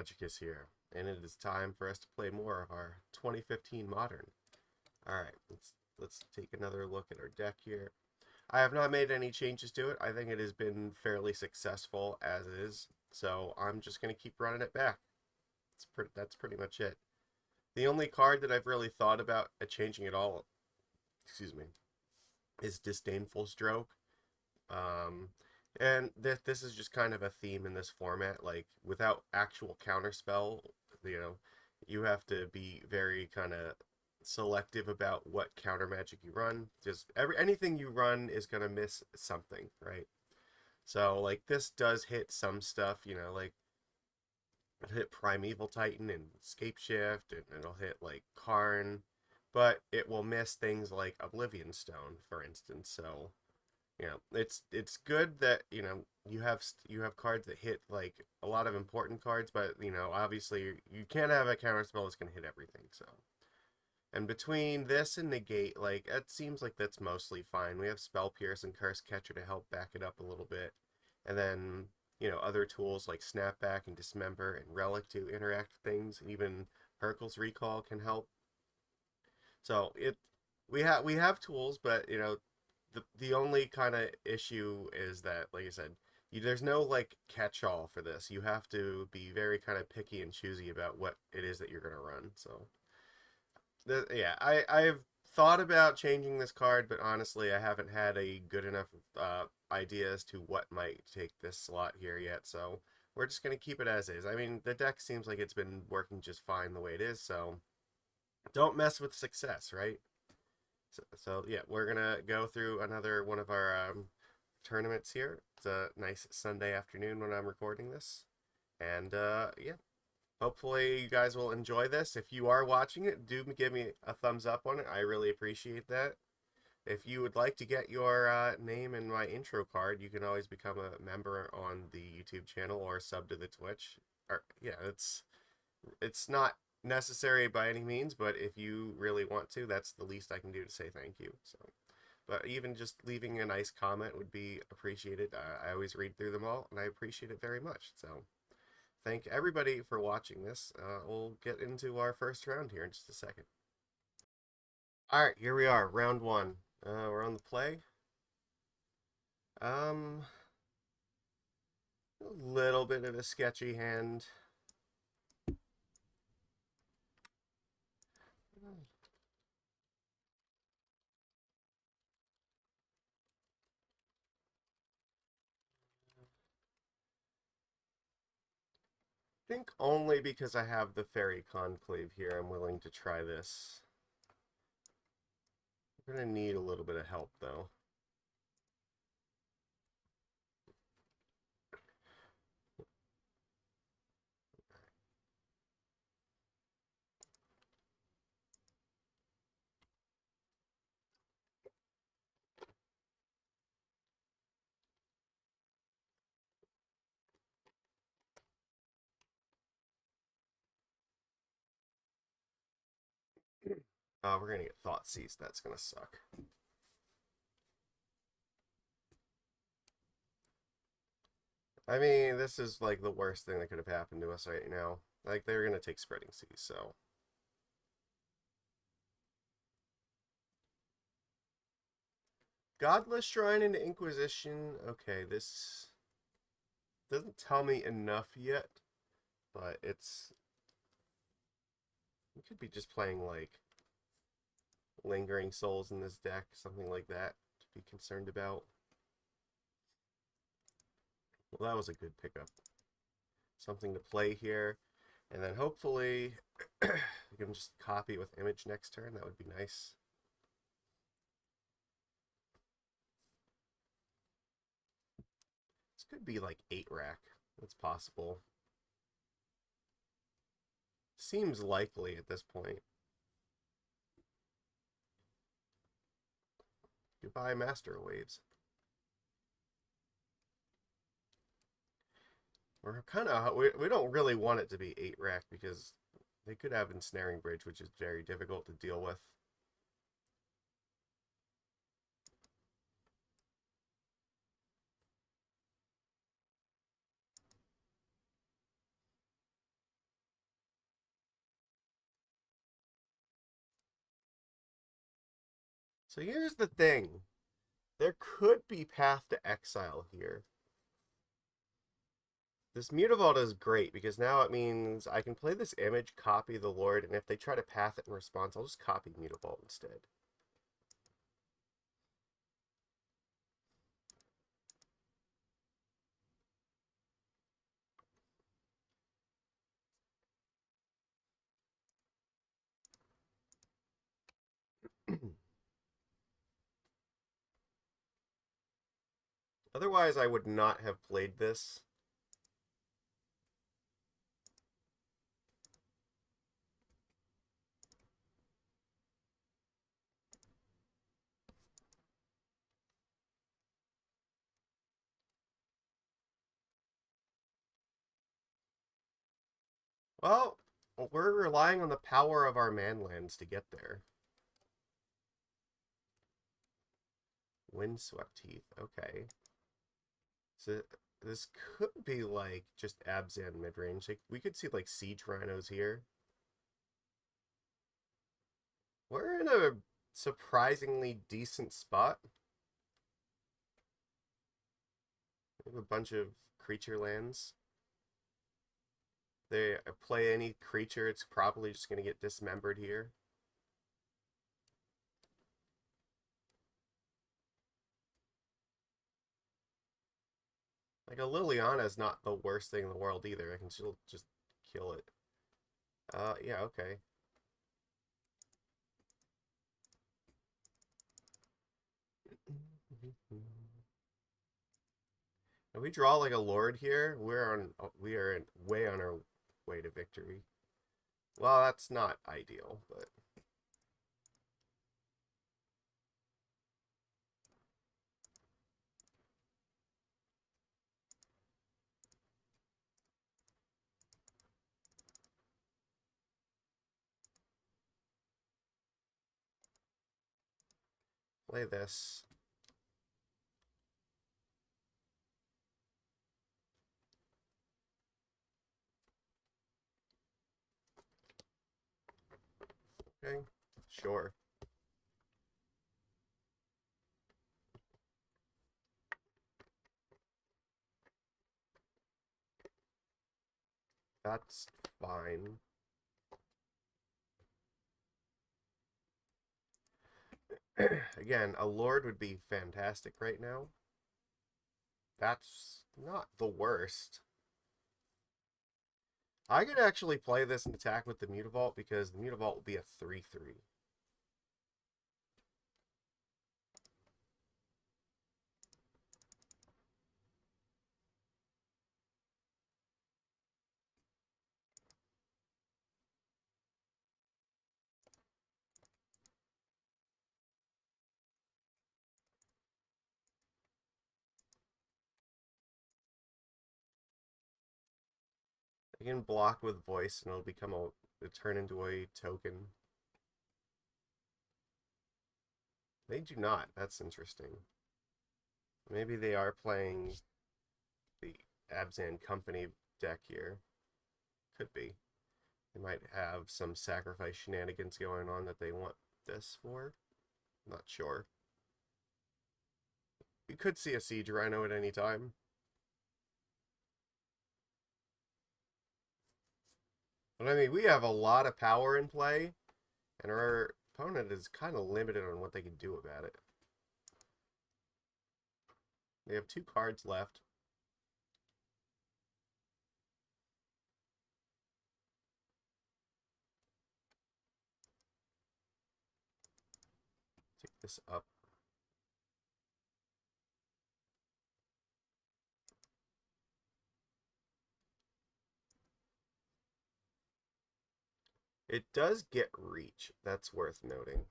Magic is here, and it is time for us to play more of our 2015 Modern. Alright, let's take another look at our deck here. I have not made any changes to it. I think it has been fairly successful as is, so I'm just going to keep running it back. That's pretty much it. The only card that I've really thought about changing at all, excuse me, is Disdainful Stroke. And this is just kind of a theme in this format. Like, without actual counterspell, you have to be very kind of selective about what counter magic you run. Just anything you run is gonna miss something, right? So like this does hit some stuff, like it'll hit Primeval Titan and Scape Shift, and it'll hit like Karn, but it will miss things like Oblivion Stone, for instance. So it's good that you have cards that hit like a lot of important cards, but obviously you can't have a counterspell that's gonna hit everything. So, and between this and Negate, like it seems like that's mostly fine. We have Spell Pierce and Cursecatcher to help back it up a little bit, and then other tools like Snapback and Dismember and Relic to interact with things. Even Hurkyl's Recall can help. So we have tools, but the only kind of issue is that, like I said, there's no like catch-all for this. You have to be very kind of picky and choosy about what it is that you're going to run. So, yeah, I've thought about changing this card, but honestly, I haven't had a good enough idea as to what might take this slot here yet. So we're just going to keep it as is. I mean, the deck seems like it's been working just fine the way it is, so don't mess with success, right? So yeah, we're gonna go through another one of our tournaments here. It's a nice Sunday afternoon when I'm recording this, and yeah, hopefully you guys will enjoy this. If you are watching it, do give me a thumbs up on it. I really appreciate that. If you would like to get your name in my intro card, you can always become a member on the YouTube channel or sub to the Twitch. Or yeah, it's not necessary by any means, but if you really want to, that's the least I can do to say thank you. So, but even just leaving a nice comment would be appreciated. I always read through them all, and I appreciate it very much. So, thank everybody for watching this. We'll get into our first round here in just a second. All right, here we are, round one. We're on the play. A little bit of a sketchy hand. I think only because I have the Faerie Conclave here, I'm willing to try this. We're going to need a little bit of help, though. We're going to get Thoughtseize. That's going to suck. I mean, this is like the worst thing that could have happened to us right now. Like, they're going to take Spreading Seas, so. Godless Shrine into Inquisition. Okay, this doesn't tell me enough yet, but it's. We could be just playing like Lingering Souls in this deck, something like that to be concerned about. Well, that was a good pickup. Something to play here. And then hopefully we can just copy with Image next turn. That would be nice. This could be like 8 rack. That's possible. Seems likely at this point. Goodbye, Master Waves. We're kind of we don't really want it to be 8 rack because they could have Ensnaring Bridge, which is very difficult to deal with. So here's the thing. There could be Path to Exile here. This Mutavault is great because now it means I can play this image, copy the Lord, and if they try to path it in response, I'll just copy Mutavault instead. Otherwise, I would not have played this. Well, we're relying on the power of our manlands to get there. Windswept Heath, okay. So this could be like just Abzan mid-range. Like, we could see like Siege Rhinos here. We're in a surprisingly decent spot. We have a bunch of creature lands. They play any creature, it's probably just going to get dismembered here. Like, a Liliana is not the worst thing in the world either. I can still just kill it. Yeah, okay. If we draw like a Lord here, we are way on our way to victory. Well, that's not ideal, but play this. Okay, sure. That's fine. Again, a Lord would be fantastic right now. That's not the worst. I could actually play this and attack with the Mutavault because the Mutavault will be a 3/3. I can block with voice and it'll turn into a token. They do not. That's interesting. Maybe they are playing the Abzan Company deck here. Could be. They might have some sacrifice shenanigans going on that they want this for. Not sure. We could see a Siege Rhino at any time. But I mean, we have a lot of power in play, and our opponent is kind of limited on what they can do about it. They have 2 cards left. Take this up. It does get reach. That's worth noting.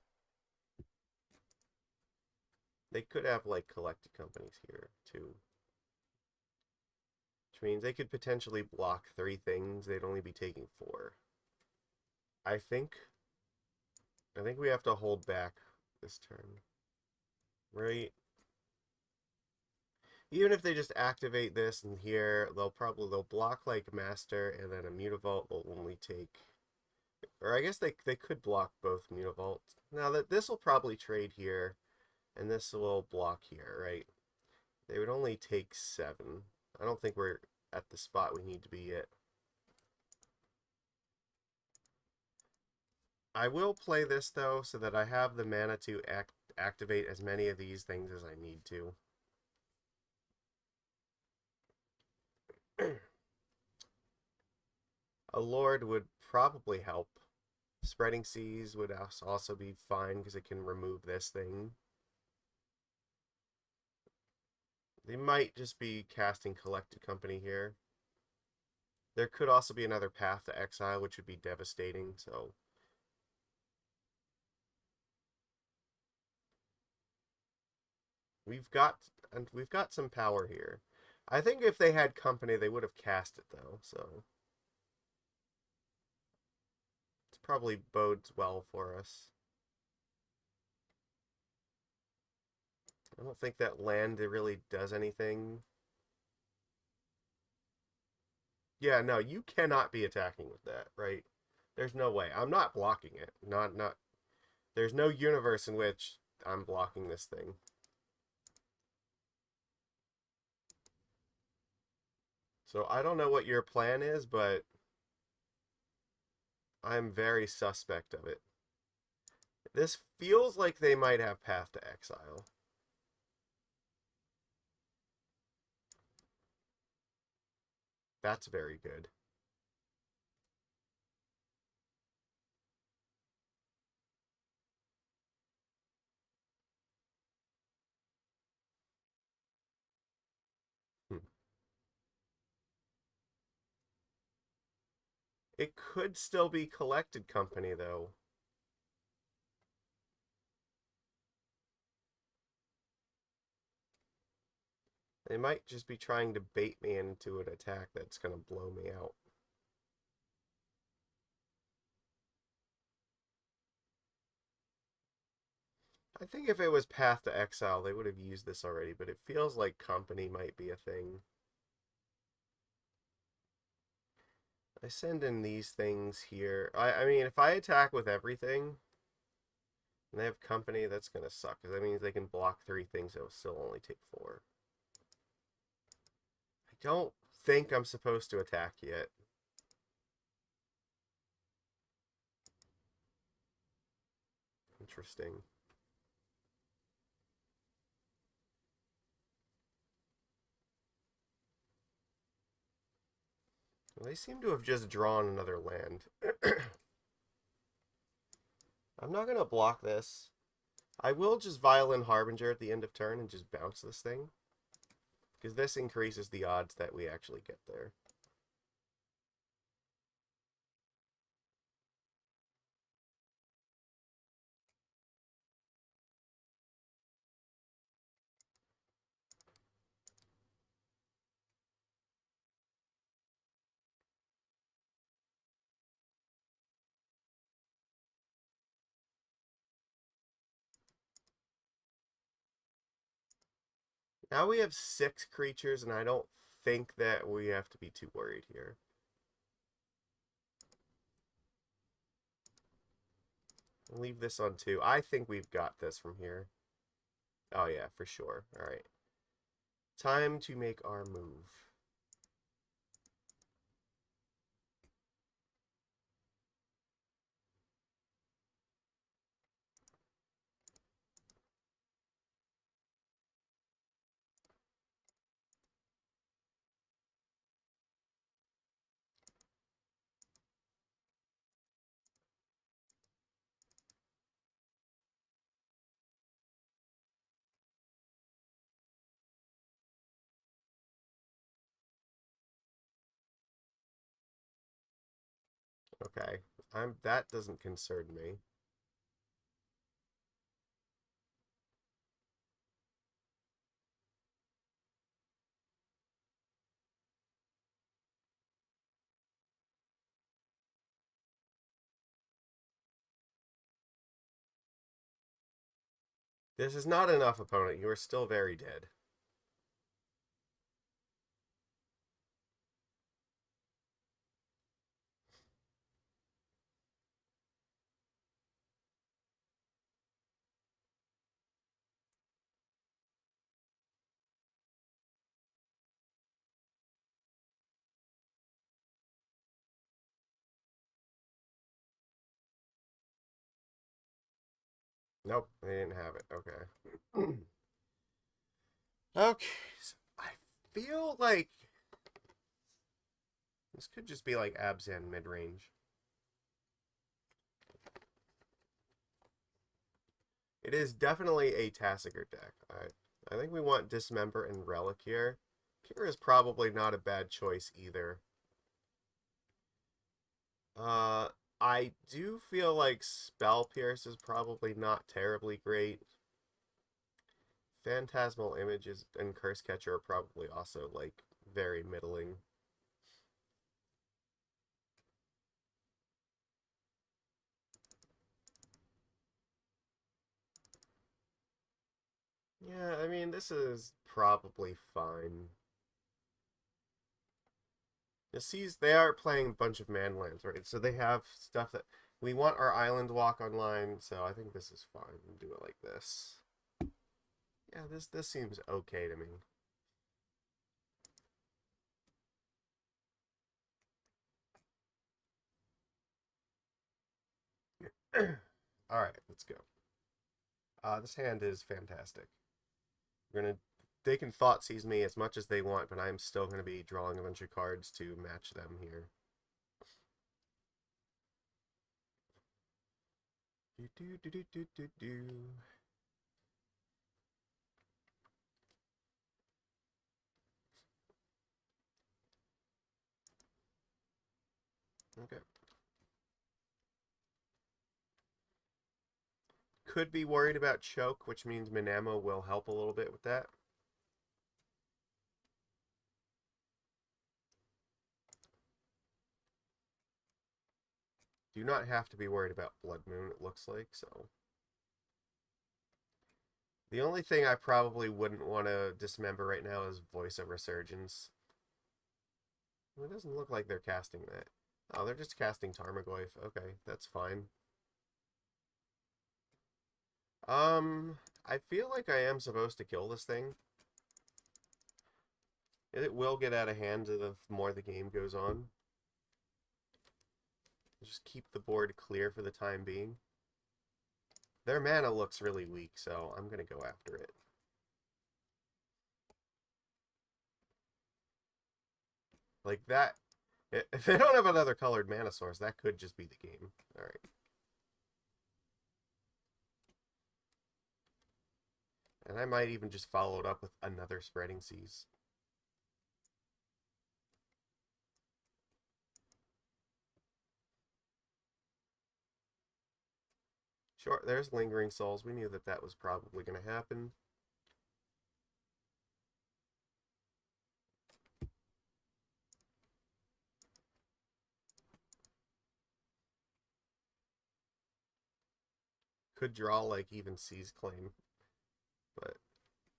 They could have, like, collected companies here, too. Which means they could potentially block 3 things. They'd only be taking 4. I think we have to hold back this turn. Right? Even if they just activate this and here, they'll block like Master, and then a Mutavault will only take... Or I guess they could block both Mutavault. Now that this will probably trade here, and this will block here, right? They would only take 7. I don't think we're at the spot we need to be yet. I will play this, though, so that I have the mana to activate as many of these things as I need to. A Lord would probably help. Spreading Seas would also be fine because it can remove this thing. They might just be casting Collected Company here. There could also be another Path to Exile, which would be devastating, so... We've got some power here. I think if they had company, they would have cast it, though, so... It probably bodes well for us. I don't think that land really does anything. Yeah, no, you cannot be attacking with that, right? There's no way. I'm not blocking it. Not. There's no universe in which I'm blocking this thing. So I don't know what your plan is, but I'm very suspect of it. This feels like they might have Path to Exile. That's very good. Hmm. It could still be Collected Company, though. They might just be trying to bait me into an attack that's going to blow me out. I think if it was Path to Exile, they would have used this already, but it feels like Company might be a thing. I send in these things here. I mean, if I attack with everything, and they have Company, that's going to suck, because that means they can block 3 things that will still only take 4. I don't think I'm supposed to attack yet. Interesting. Well, they seem to have just drawn another land. I'm not going to block this. I will just Violin Harbinger at the end of turn and just bounce this thing. Because this increases the odds that we actually get there. Now we have 6 creatures, and I don't think that we have to be too worried here. I'll leave this on 2. I think we've got this from here. Oh yeah, for sure. Alright. Time to make our move. Okay. That doesn't concern me. This is not enough, opponent. You are still very dead. Nope, they didn't have it. Okay. Okay, so I feel like this could just be like Abzan mid-range. It is definitely a Tassiger deck. I think we want Dismember and Relic here. Kira is probably not a bad choice either. I do feel like Spell Pierce is probably not terribly great. Phantasmal Images and Cursecatcher are probably also like very middling. Yeah, I mean, this is probably fine. They are playing a bunch of manlands, right? So they have stuff that we want our island walk online, so I think this is fine. We'll do it like this. Yeah, this seems okay to me. Alright, let's go. This hand is fantastic. We're gonna they can thought seize me as much as they want, but I'm still gonna be drawing a bunch of cards to match them here. Do do do do do do do. Okay. Could be worried about choke, which means Minamo will help a little bit with that. Do not have to be worried about Blood Moon, it looks like, so. The only thing I probably wouldn't want to dismember right now is Voice of Resurgence. It doesn't look like they're casting that. Oh, they're just casting Tarmogoyf. Okay, that's fine. I feel like I am supposed to kill this thing. It will get out of hand the more the game goes on. Just keep the board clear for the time being. Their mana looks really weak, so I'm going to go after it. Like that, if they don't have another colored mana source, that could just be the game. Alright. And I might even just follow it up with another Spreading Seas. Sure, there's Lingering Souls. We knew that that was probably going to happen. Could draw, like, even Seas Claim. But,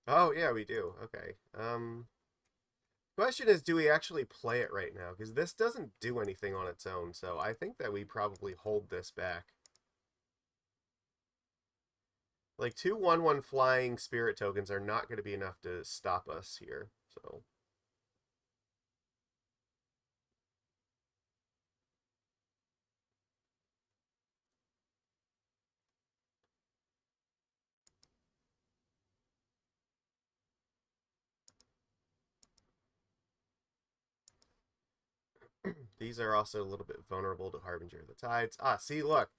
oh, yeah, we do. Okay. Question is, do we actually play it right now? Because this doesn't do anything on its own, so I think that we probably hold this back. Like, 2 1/1 flying spirit tokens are not going to be enough to stop us here, so. These are also a little bit vulnerable to Harbinger of the Tides. Ah, see, look.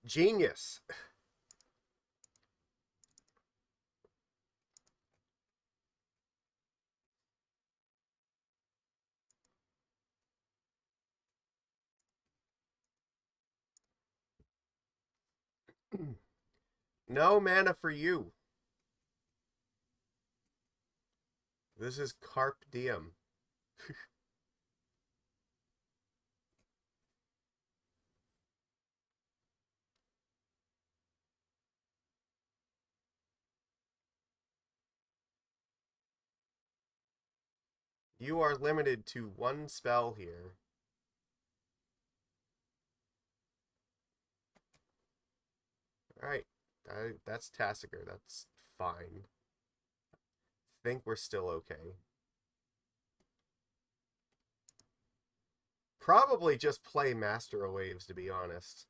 Genius. No mana for you. This is Carp Diem. You are limited to 1 spell here. Alright. That's Tassiger. That's fine. Think we're still okay. Probably just play Master of Waves, to be honest.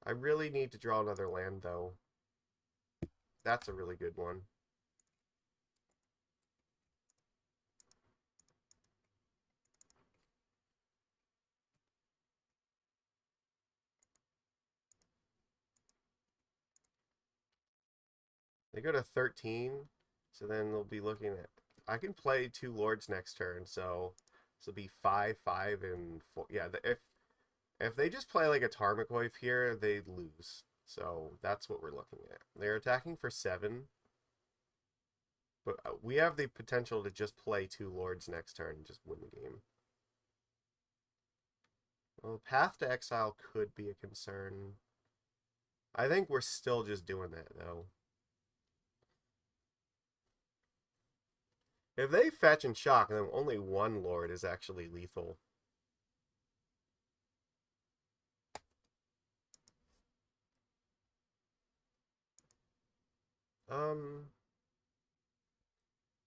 I really need to draw another land, though. That's a really good one. They go to 13, so then they'll be looking at... I can play 2 lords next turn, so this will be 5, 5, and 4. Yeah, if they just play like a Tarmogoyf here, they lose. So that's what we're looking at. They're attacking for 7, but we have the potential to just play 2 lords next turn and just win the game. Well, Path to Exile could be a concern. I think we're still just doing that, though. If they fetch and shock, then only 1 lord is actually lethal.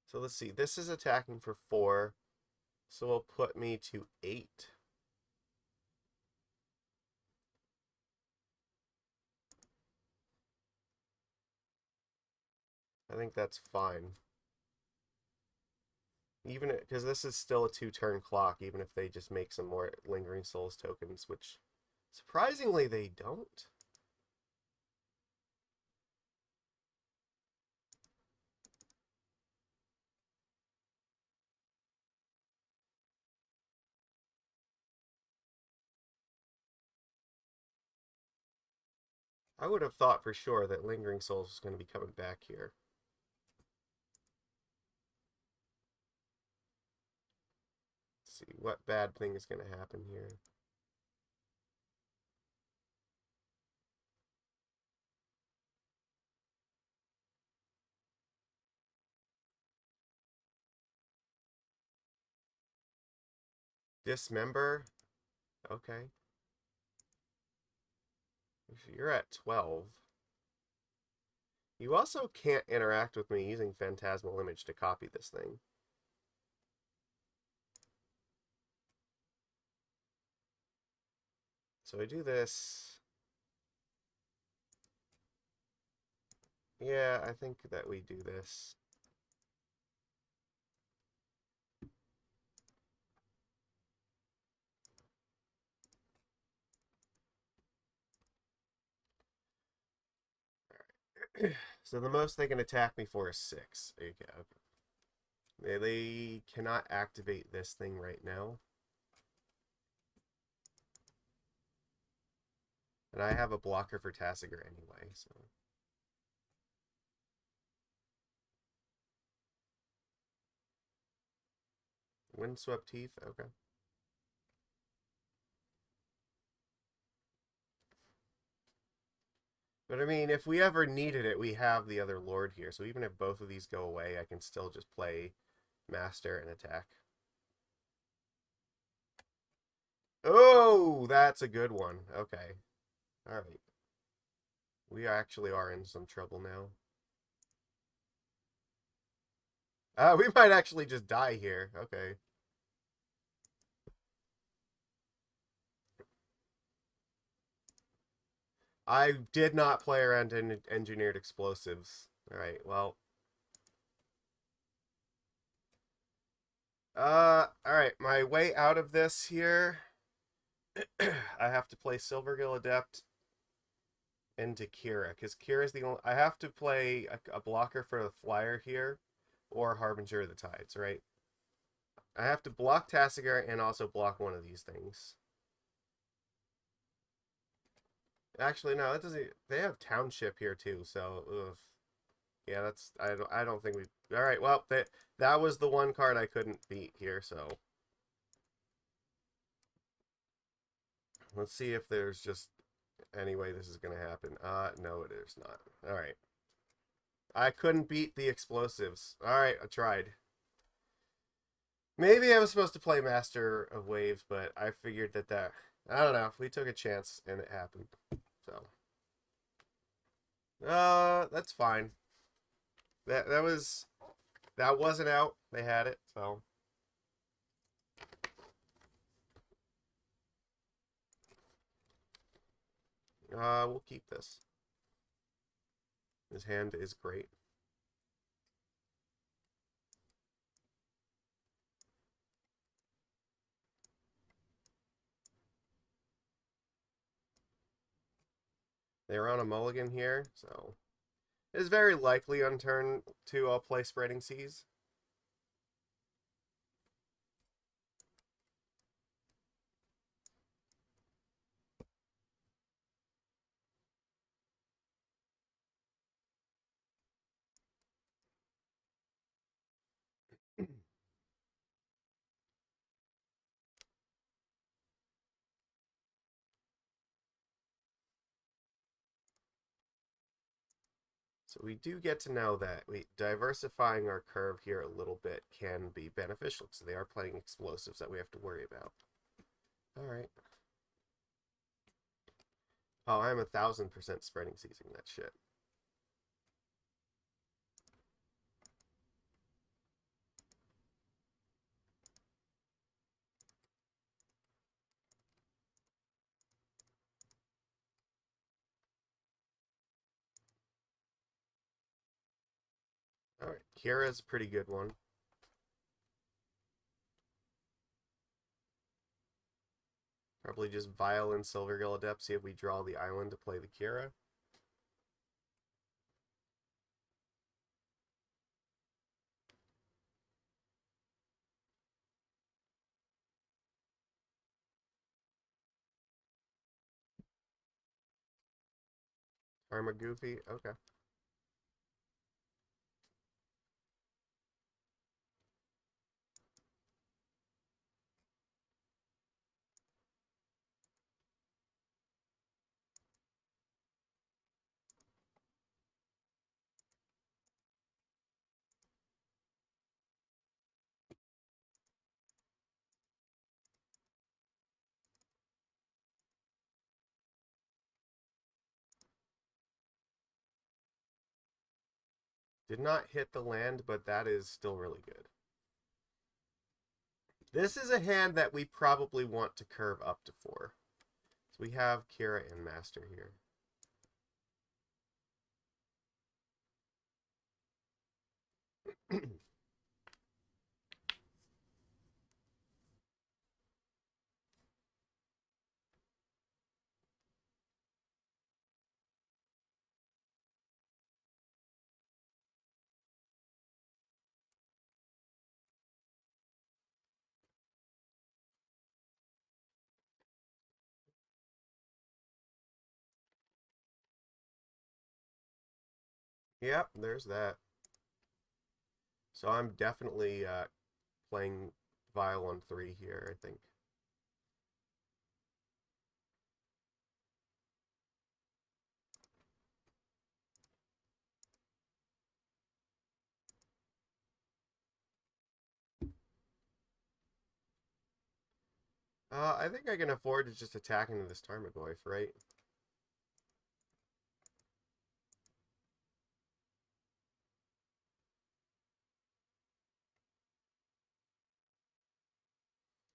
So let's see. This is attacking for 4, so it'll put me to 8. I think that's fine. Even because this is still a 2-turn clock, even if they just make some more Lingering Souls tokens, which surprisingly they don't. I would have thought for sure that Lingering Souls was going to be coming back here. Let's see what bad thing is going to happen here. Dismember? Okay. You're at 12. You also can't interact with me using Phantasmal Image to copy this thing. So I do this. Yeah, I think that we do this. So the most they can attack me for is 6. Okay, okay. They cannot activate this thing right now. And I have a blocker for Tasigur anyway, so... Windswept Teeth, okay. But I mean, if we ever needed it, we have the other Lord here. So even if both of these go away, I can still just play Master and attack. Oh, that's a good one. Okay. All right. We actually are in some trouble now. We might actually just die here. Okay. I did not play around in engineered explosives. All right. Well. All right. My way out of this here, I have to play Silvergill Adept into Kira, because Kira's the only... I have to play a blocker for the flyer here, or Harbinger of the Tides, right? I have to block Tasigur and also block one of these things. Actually, no, that doesn't... They have Township here, too, so... Ugh. Yeah, that's... I don't think we... Alright, well, that was the one card I couldn't beat here, so... Let's see if there's just any way this is going to happen. No, it is not. Alright. I couldn't beat the explosives. Alright, I tried. Maybe I was supposed to play Master of Waves, but I figured that... I don't know. We took a chance, and it happened. So... that's fine. That wasn't out. They had it, so... We'll keep this. His hand is great. They're on a mulligan here, so it is very likely on turn 2 I'll play Spreading Seas. So we do get to know that diversifying our curve here a little bit can be beneficial, because they are playing explosives that we have to worry about. Alright. Oh, I'm 1,000% Spreading Seasing that shit. Alright, Kira's a pretty good one. Probably just Vial and Silvergill Adept, see if we draw the island to play the Kira. Arma Goofy, okay. Did not hit the land, but that is still really good. This is a hand that we probably want to curve up to 4. So we have Kira and Master here. Yep, there's that. So I'm definitely playing Vial on 3 here, I think. I think I can afford to just attack into this Tarmogoyf, right?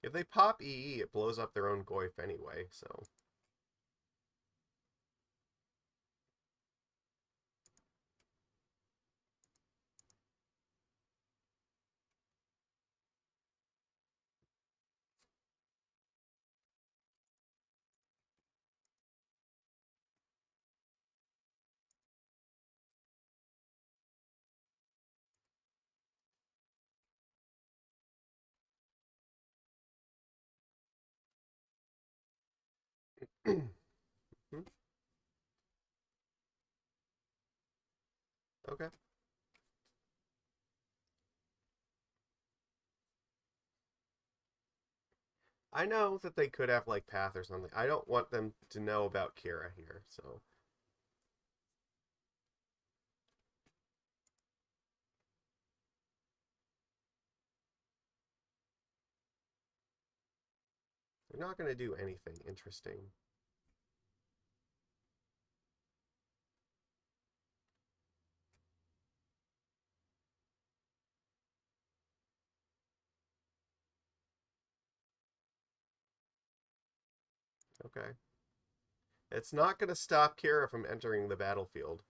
If they pop EE, it blows up their own Goyf anyway, so... Okay. I know that they could have, like, Path or something. I don't want them to know about Kira here, so... They're not going to do anything interesting. Okay. It's not going to stop Kira from entering the battlefield.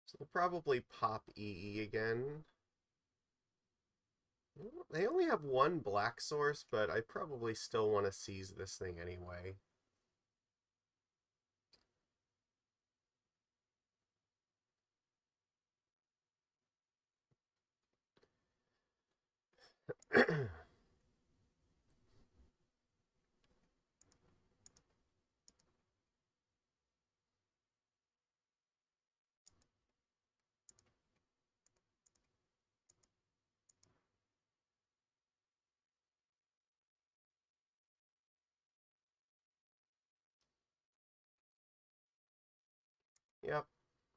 So they'll probably pop EE again. They only have one black source, but I probably still want to seize this thing anyway. Yep,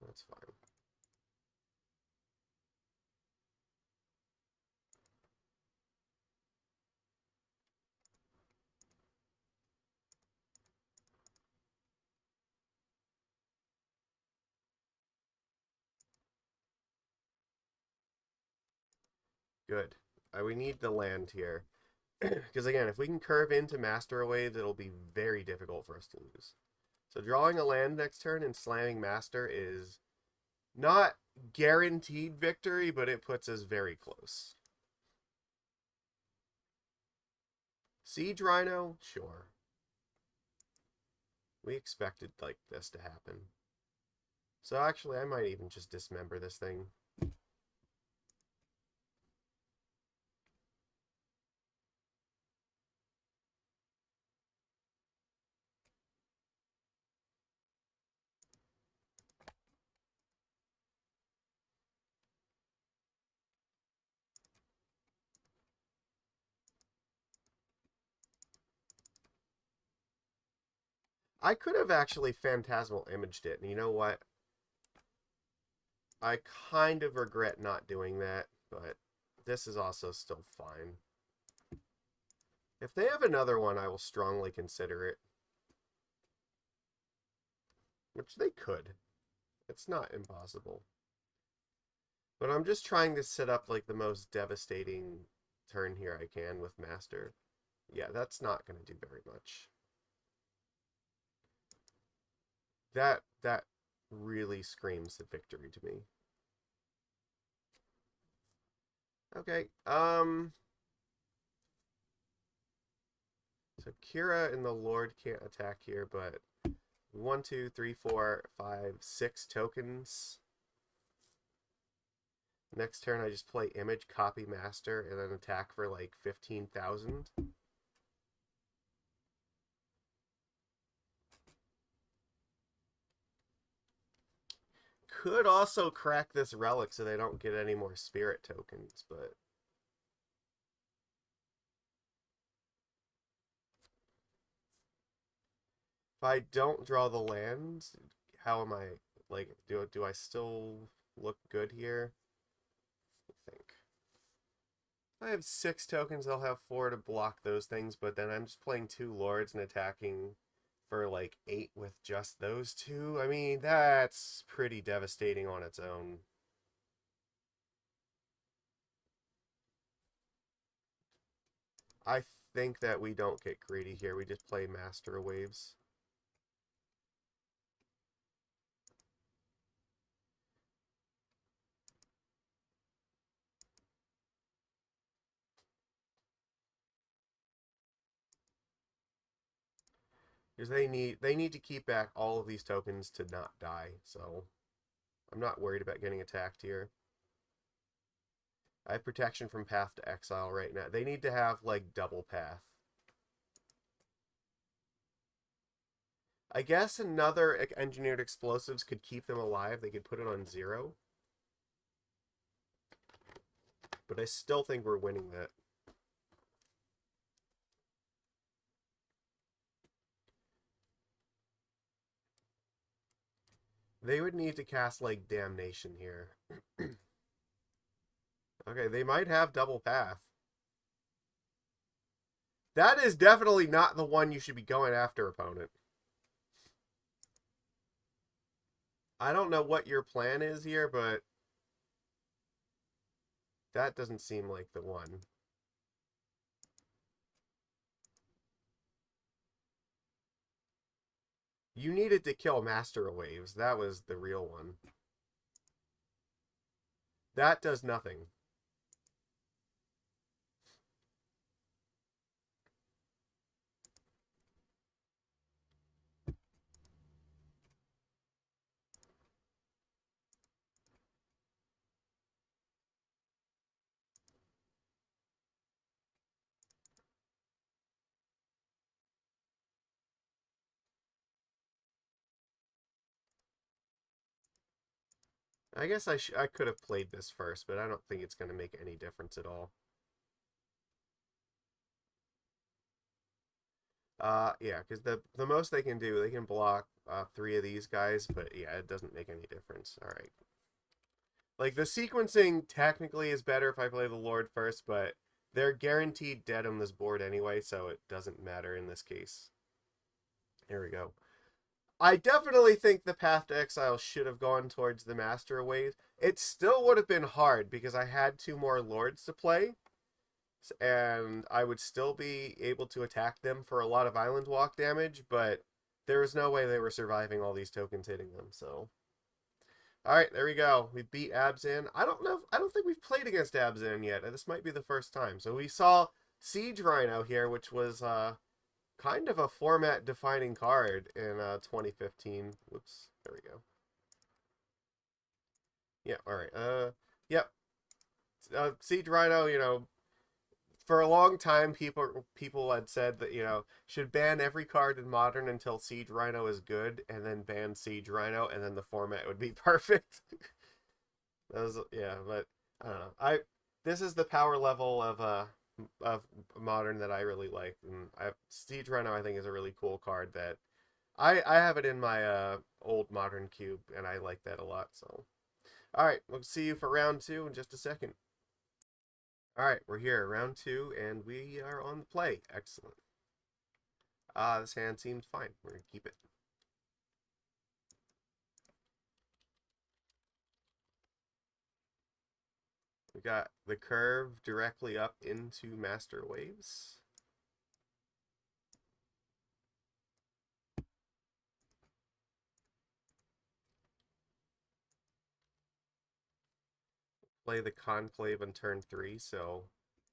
that's fine. Good. We need the land here. Because again, if we can curve into Master a wave, it'll be very difficult for us to lose. So drawing a land next turn and slamming Master is not guaranteed victory, but it puts us very close. Siege Rhino? Sure. We expected like this to happen. So actually, I might even just dismember this thing. I could have actually Phantasmal Imaged it, and you know what? I kind of regret not doing that, but this is also still fine. If they have another one, I will strongly consider it. Which they could. It's not impossible. But I'm just trying to set up like the most devastating turn here I can with Master. Yeah, that's not going to do very much. That really screams the victory to me. Okay, so Kira and the Lord can't attack here, but 1, 2, 3, 4, 5, 6 tokens. Next turn I just play Image, copy Master, and then attack for like 15,000. Could also crack this relic so they don't get any more spirit tokens, but if I don't draw the land, how am I, like, do I still look good here? I think. If I have 6 tokens, I'll have 4 to block those things, but then I'm just playing 2 lords and attacking for like 8 with just those 2. I mean, that's pretty devastating on its own. I think that we don't get greedy here. We just play Master Waves. Because they need to keep back all of these tokens to not die, so I'm not worried about getting attacked here. I have protection from Path to Exile right now. They need to have like double path. I guess another engineered explosives could keep them alive. They could put it on 0. But I still think we're winning that. They would need to cast like Damnation here. Okay, they might have double path. That is definitely not the one you should be going after, opponent. I don't know what your plan is here, but that doesn't seem like the one. You needed to kill Master of Waves. That was the real one. That does nothing. I guess I could have played this first, but I don't think it's going to make any difference at all. Yeah, because the most they can do, they can block 3 of these guys, but yeah, it doesn't make any difference. All right. Like, the sequencing technically is better if I play the Lord first, but they're guaranteed dead on this board anyway, so it doesn't matter in this case. Here we go. I definitely think the Path to Exile should have gone towards the Master of Waves. It still would have been hard because I had 2 more Lords to play, and I would still be able to attack them for a lot of Island Walk damage, but there was no way they were surviving all these tokens hitting them, so... Alright, there we go. We beat Abzan. I don't think we've played against Abzan yet. This might be the first time. So we saw Siege Rhino here, which was kind of a format-defining card in 2015. Whoops, there we go. Yeah, alright. Yep. Siege Rhino, you know, for a long time, people had said that, you know, should ban every card in Modern until Siege Rhino is good, and then ban Siege Rhino, and then the format would be perfect. That was, yeah, but I don't know. This is the power level of Modern that I really like, and Siege Rhino I think is a really cool card that I have it in my old Modern cube, and I like that a lot. So, all right, we'll see you for round 2 in just a second. All right, we're here, round 2, and we are on the play. Excellent. This hand seems fine. We're gonna keep it. We got the curve directly up into Master Waves. Play the Conclave on turn 3, so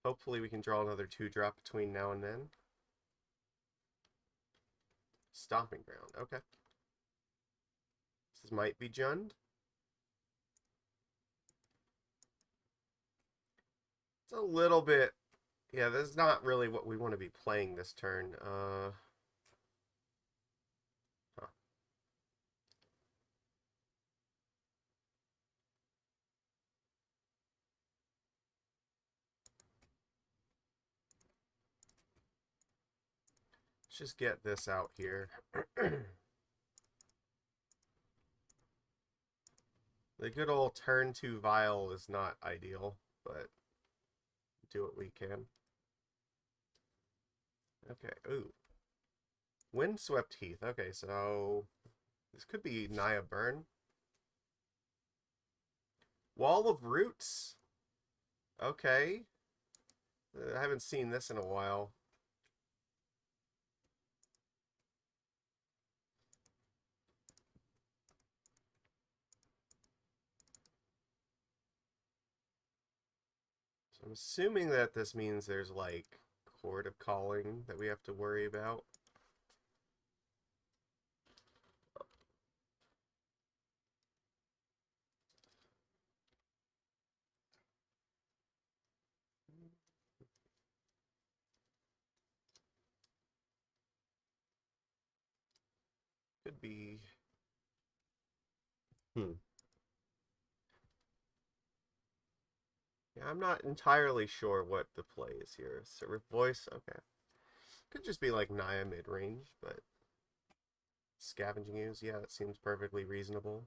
hopefully we can draw another 2-drop between now and then. Stomping Ground, okay. This might be Jund. It's a little bit... Yeah, this is not really what we want to be playing this turn. Huh. Let's just get this out here. The good old turn 2 Vial is not ideal, but do what we can. Okay, ooh. Windswept Heath. Okay, so this could be Naya Burn. Wall of Roots. Okay. I haven't seen this in a while. So I'm assuming that this means there's like Chord of Calling that we have to worry about. Could be... Yeah, I'm not entirely sure what the play is here. Seraph Voice, okay. Could just be like Naya mid-range, but... Scavenging Ooze, yeah, that seems perfectly reasonable.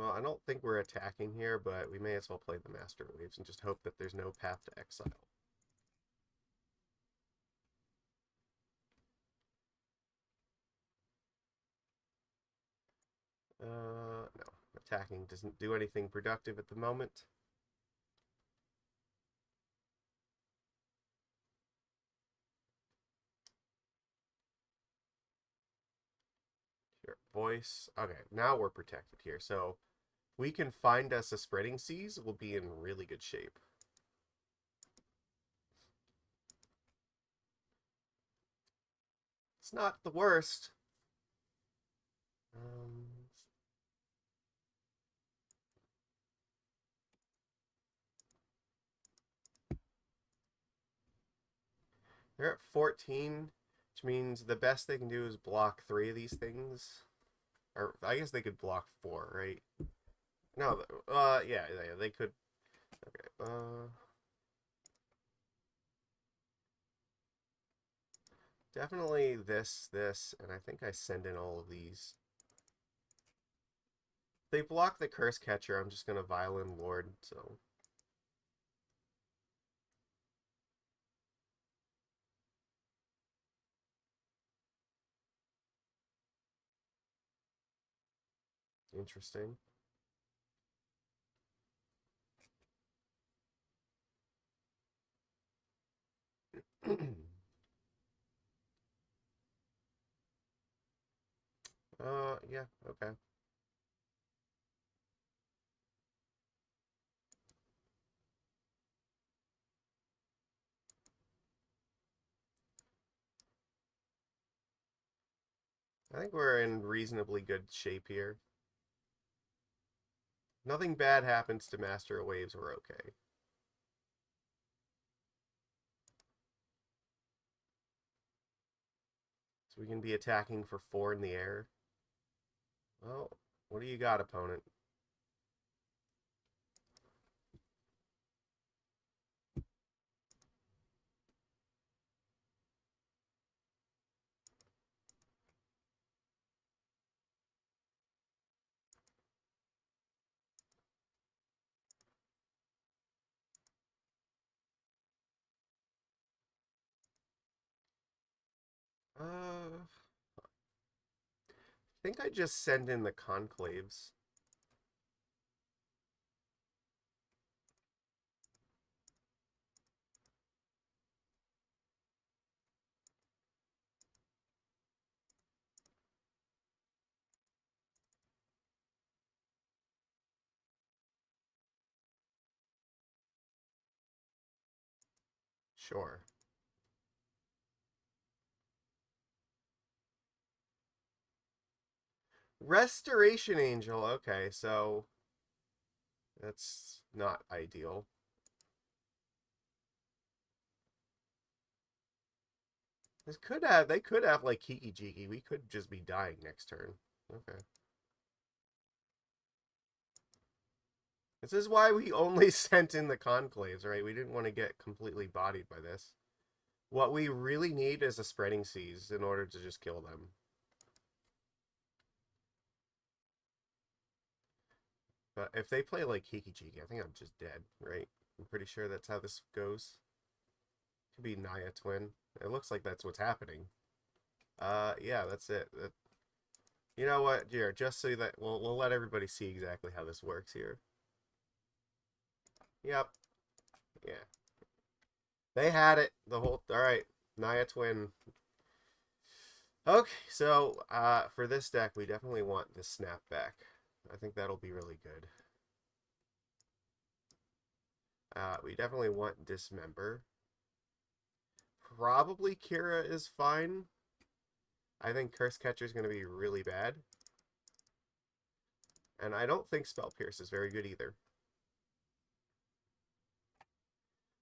Well, I don't think we're attacking here, but we may as well play the Master Waves and just hope that there's no path to exile. No. Attacking doesn't do anything productive at the moment. Here, voice. Okay, now we're protected here. So we can find us a Spreading Seas, we'll be in really good shape. It's not the worst. They're at 14, which means the best they can do is block 3 of these things. Or I guess they could block 4, right? No, yeah, they could. Okay, definitely this, and I think I send in all of these. If they block the Cursecatcher, I'm just gonna Violin Lord, so. Interesting. Yeah, okay. I think we're in reasonably good shape here. Nothing bad happens to Master of Waves, we're okay. So we can be attacking for 4 in the air. Well, what do you got, opponent? I think I just send in the Conclaves. Sure. Restoration Angel. Okay, so that's not ideal. They could have like Kiki Jiki. We could just be dying next turn. Okay. This is why we only sent in the Conclaves, right? We didn't want to get completely bodied by this. What we really need is a Spreading Seas in order to just kill them. But if they play like Kiki Jiki, I think I'm just dead, right? I'm pretty sure that's how this goes. Could be Naya Twin. It looks like that's what's happening. Yeah, that's it. You know what, here, just so that we'll let everybody see exactly how this works here. Yep. Yeah. They had it the whole. All right, Naya Twin. Okay, so for this deck, we definitely want the Snapback. I think that'll be really good. We definitely want Dismember. Probably Kira is fine. I think Cursecatcher is going to be really bad. And I don't think Spell Pierce is very good either.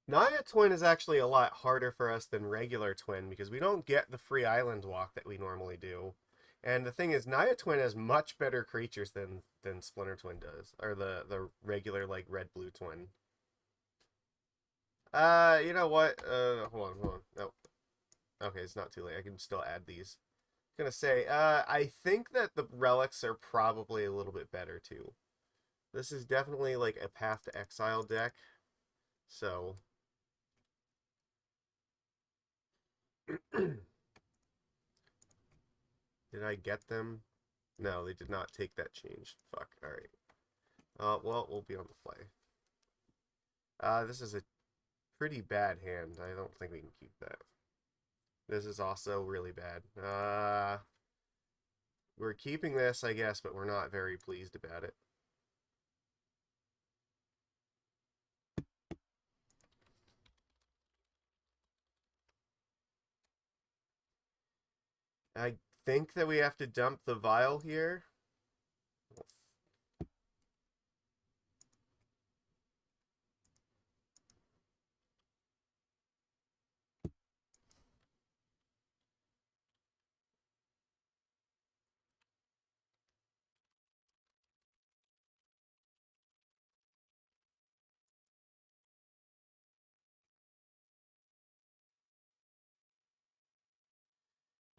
Naya Twin is actually a lot harder for us than regular Twin because we don't get the free island walk that we normally do. And the thing is, Naya Twin has much better creatures than Splinter Twin does, or the regular like red blue twin. You know what? Hold on. No, okay, it's not too late. I can still add these. I'm gonna say, I think that the relics are probably a little bit better too. This is definitely like a Path to Exile deck. So did I get them? No, they did not take that change. Fuck. All right. Well, we'll be on the fly. This is a pretty bad hand. I don't think we can keep that. This is also really bad. We're keeping this, I guess, but we're not very pleased about it. I think that we have to dump the vial here.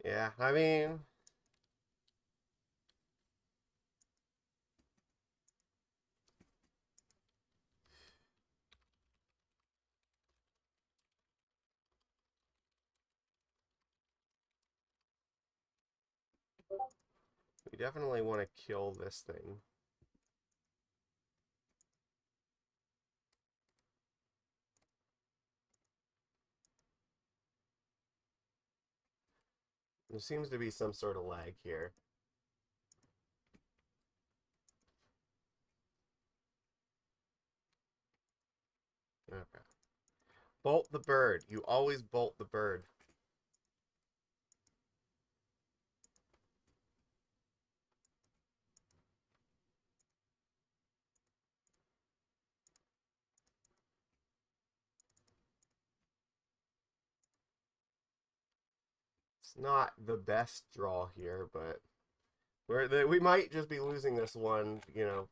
Yeah, I mean, we definitely want to kill this thing. There seems to be some sort of lag here. Okay. Bolt the bird. You always bolt the bird. It's not the best draw here, but we might just be losing this one. You know,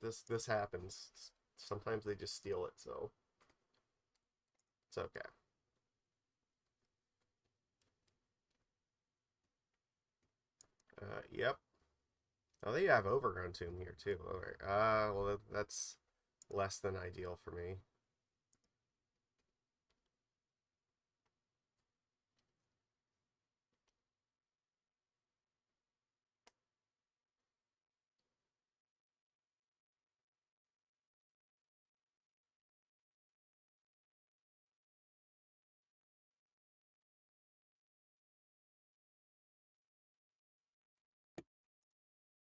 this happens. Sometimes they just steal it, so it's okay. Yep. Oh, they have Overgrown Tomb here too. All right. Well, that's less than ideal for me.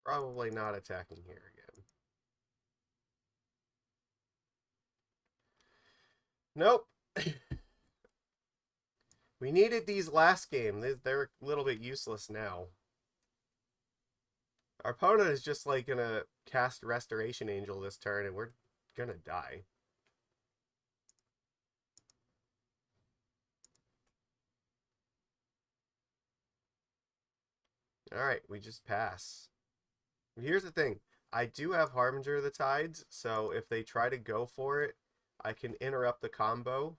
Probably not attacking here again. Nope. We needed these last game. They're a little bit useless now. Our opponent is just like gonna cast Restoration Angel this turn, and we're gonna die. All right, we just pass. Here's the thing. I do have Harbinger of the Tides, so if they try to go for it, I can interrupt the combo.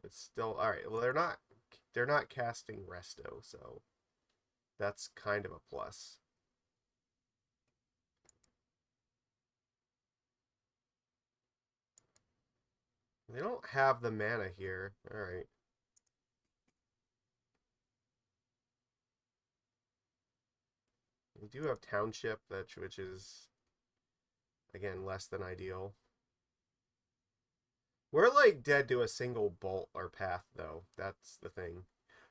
It's still all right. Well, they're not casting Resto, so that's kind of a plus. They don't have the mana here. All right. We do have Township, which is again less than ideal. We're like dead to a single bolt or path, though. That's the thing.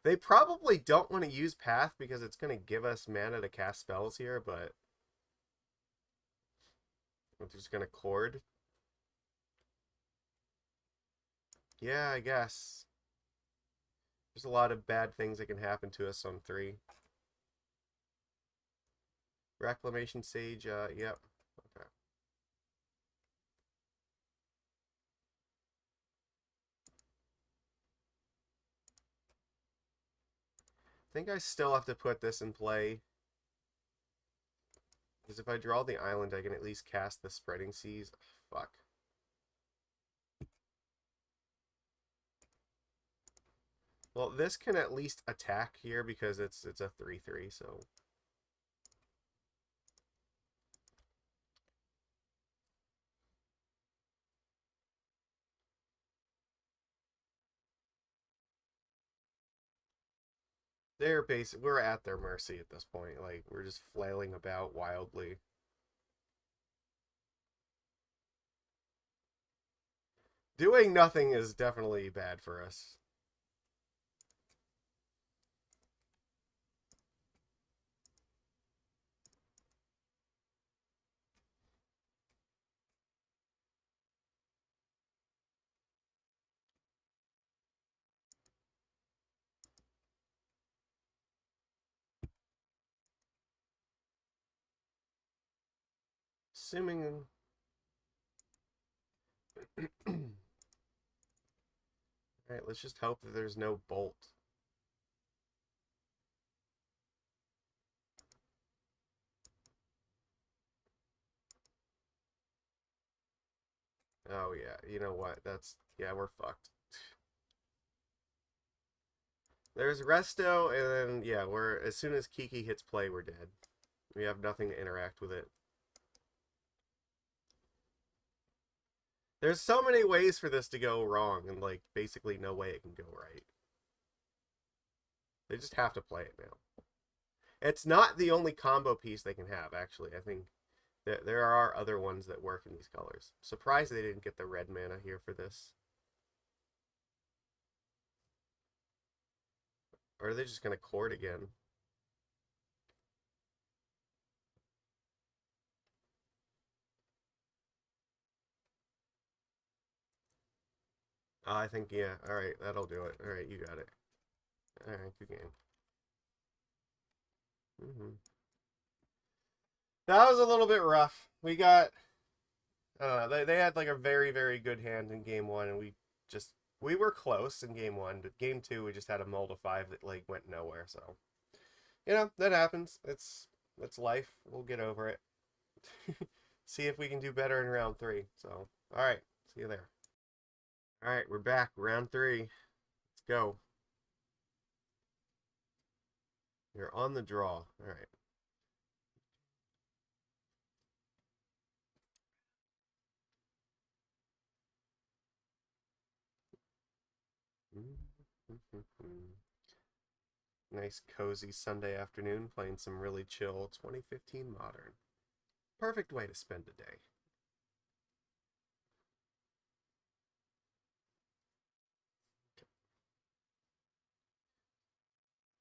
They probably don't want to use path because it's going to give us mana to cast spells here, but we're just going to cord. Yeah, I guess. There's a lot of bad things that can happen to us on 3. Reclamation Sage, yep. Okay. I think I still have to put this in play. Because if I draw the island, I can at least cast the Spreading Seas. Oh, fuck. Well, this can at least attack here because it's a 3/3, so we're at their mercy at this point. Like, we're just flailing about wildly. Doing nothing is definitely bad for us. Assuming Alright, let's just hope that there's no bolt. Oh yeah, you know what? Yeah, we're fucked. There's Resto, and then yeah, as soon as Kiki hits play, we're dead. We have nothing to interact with it. There's so many ways for this to go wrong, and like basically no way it can go right. They just have to play it now. It's not the only combo piece they can have, actually. I think that there are other ones that work in these colors. Surprised they didn't get the red mana here for this. Or are they just going to court again? I think, yeah. Alright, that'll do it. Alright, you got it. Alright, good game. That was a little bit rough. We got... they had like a very, very good hand in game one, and we were close in game one, but game two, we just had a mull to 5 that like went nowhere, so... You know, that happens. It's life. We'll get over it. See if we can do better in round 3. So, alright. See you there. Alright, we're back. Round 3. Let's go. You're on the draw. Alright. Nice cozy Sunday afternoon playing some really chill 2015 Modern. Perfect way to spend a day.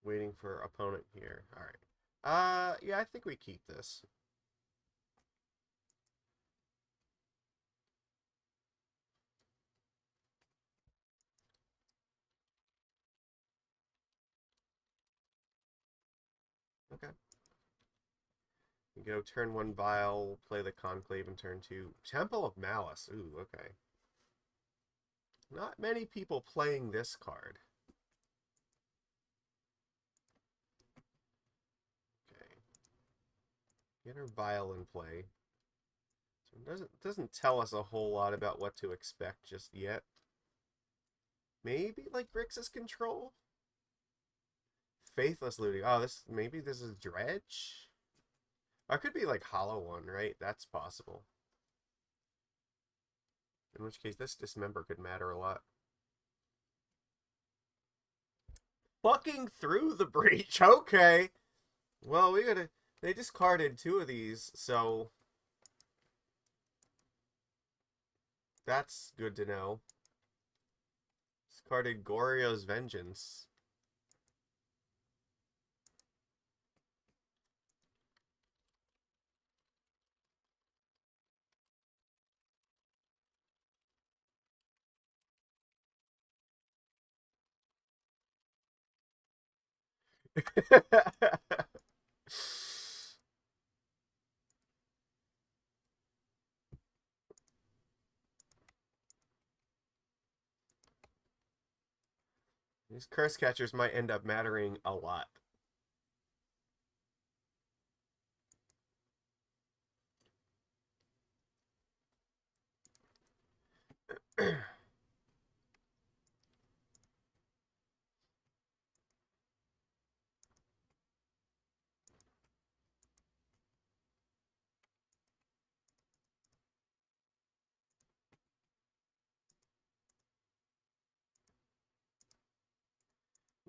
Waiting for opponent here. Alright. Yeah, I think we keep this. Okay. You go turn 1 Vial, play the Conclave, and turn 2 Temple of Malice. Ooh, okay. Not many people playing this card. Okay. Get our Vial in play. So it doesn't tell us a whole lot about what to expect just yet. Maybe like Grixis control? Faithless looting. Oh, maybe this is Dredge? Or it could be like Hollow One, right? That's possible. In which case, this Dismember could matter a lot. Fucking through the breach. Okay. Well, they discarded 2 of these, so that's good to know. Discarded Goryo's Vengeance. These Cursecatchers might end up mattering a lot.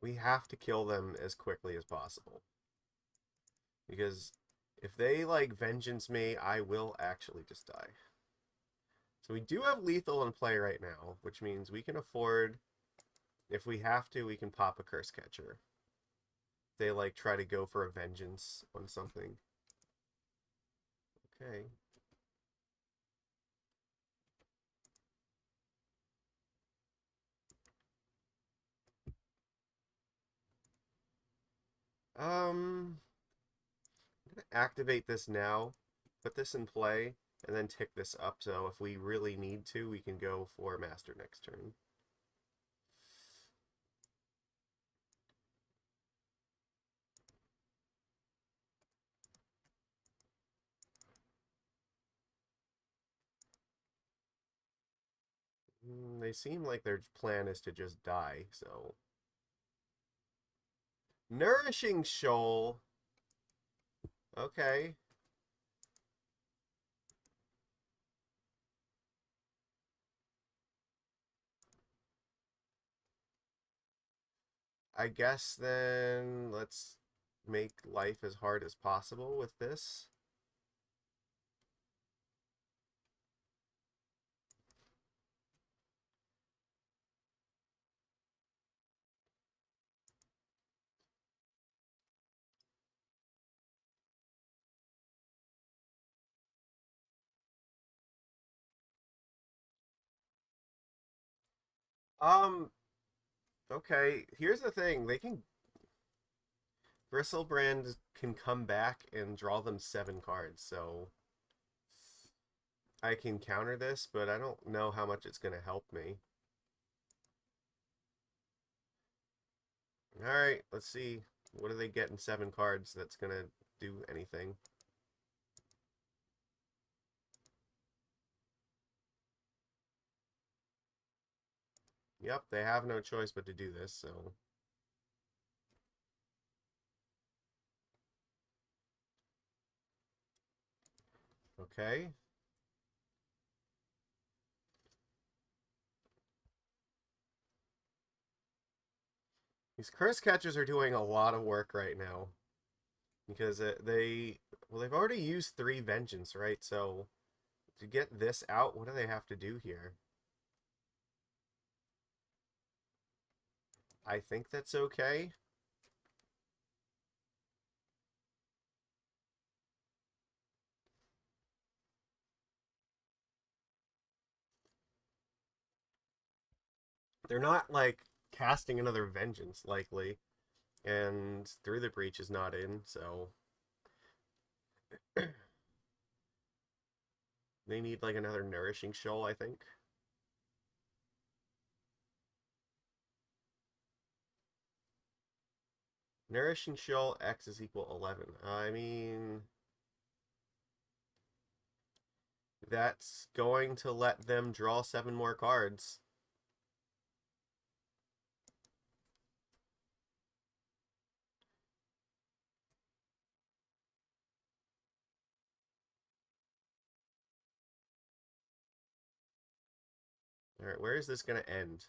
We have to kill them as quickly as possible. Because if they, like, vengeance me, I will actually just die. So we do have lethal in play right now, which means we can afford, if we have to, we can pop a Cursecatcher. They, like, try to go for a vengeance on something. Okay. I'm gonna activate this now, put this in play, and then tick this up, so if we really need to, we can go for Master next turn. They seem like their plan is to just die, so... Nourishing Shoal! Okay. I guess then let's make life as hard as possible with this. Um, okay, here's the thing. They can... Bristlebrand can come back and draw them 7 cards, so... I can counter this, but I don't know how much it's going to help me. Alright, let's see. What do they get in 7 cards that's going to do anything? Yep, they have no choice but to do this, so... Okay. These Cursecatchers are doing a lot of work right now. Because well, they've already used 3 Vengeance, right? So, to get this out, what do they have to do here? I think that's okay. They're not, like, casting another Vengeance, likely. And Through the Breach is not in, so... They need, like, another Nourishing Shoal, I think. Nourishing Shoal, X is equal 11. I mean... That's going to let them draw 7 more cards. Alright, where is this going to end?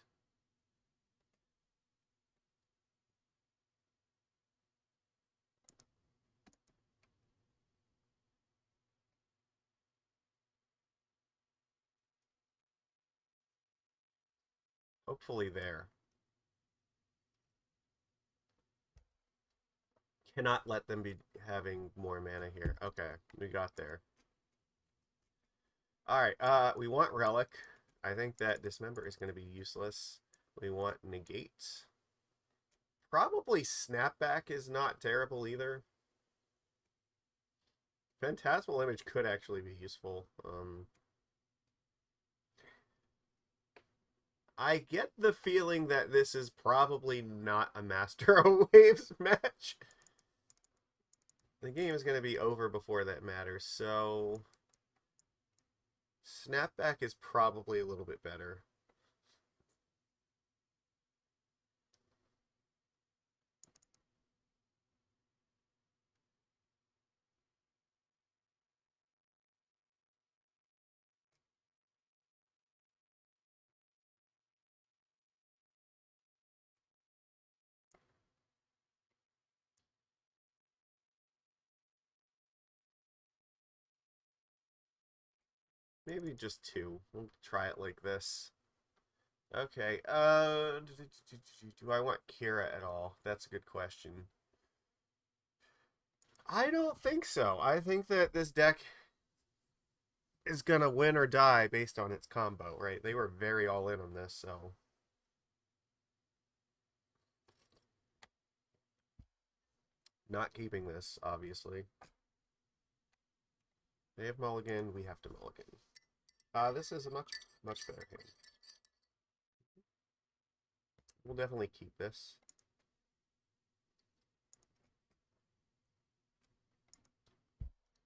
Hopefully there. Cannot let them be having more mana here. Okay, we got there. Alright, we want Relic. I think that Dismember is going to be useless. We want Negate. Probably Snapback is not terrible either. Phantasmal Image could actually be useful. I get the feeling that this is probably not a Master of Waves match. The game is going to be over before that matters, so... Snapback is probably a little bit better. Maybe just 2. We'll try it like this. Okay, do I want Kira at all? That's a good question. I don't think so. I think that this deck is gonna win or die based on its combo, right? They were very all in on this, so... Not keeping this, obviously. They have mulligan, we have to mulligan. This is a much better hand. We'll definitely keep this.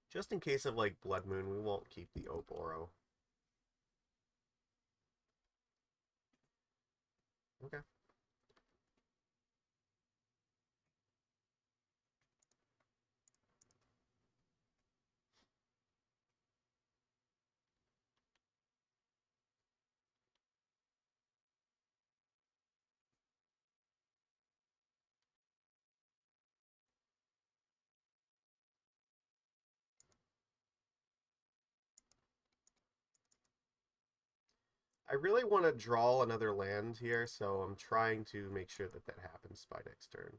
Just in case of, like, Blood Moon, we won't keep the Oboro. Okay. I really want to draw another land here, so I'm trying to make sure that that happens by next turn.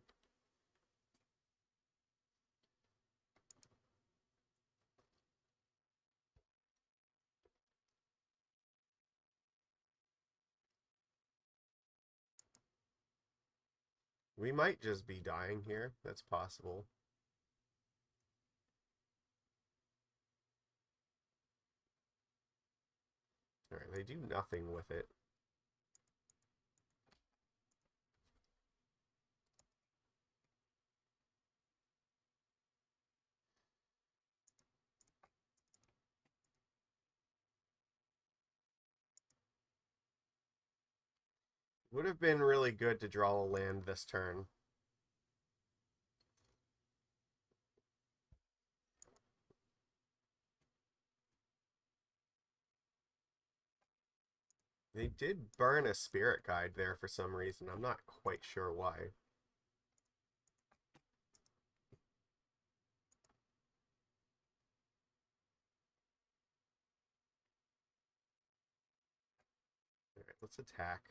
We might just be dying here. That's possible. Alright, they do nothing with it. Would have been really good to draw a land this turn. They did burn a spirit guide there for some reason. I'm not quite sure why. Alright, let's attack.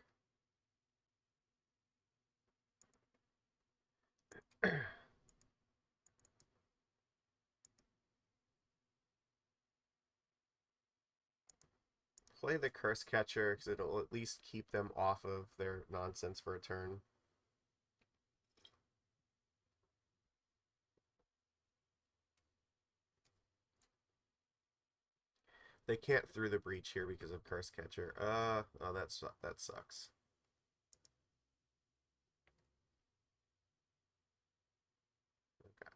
Play the Cursecatcher because it'll at least keep them off of their nonsense for a turn. They can't through the breach here because of Cursecatcher. Oh, that sucks. Okay.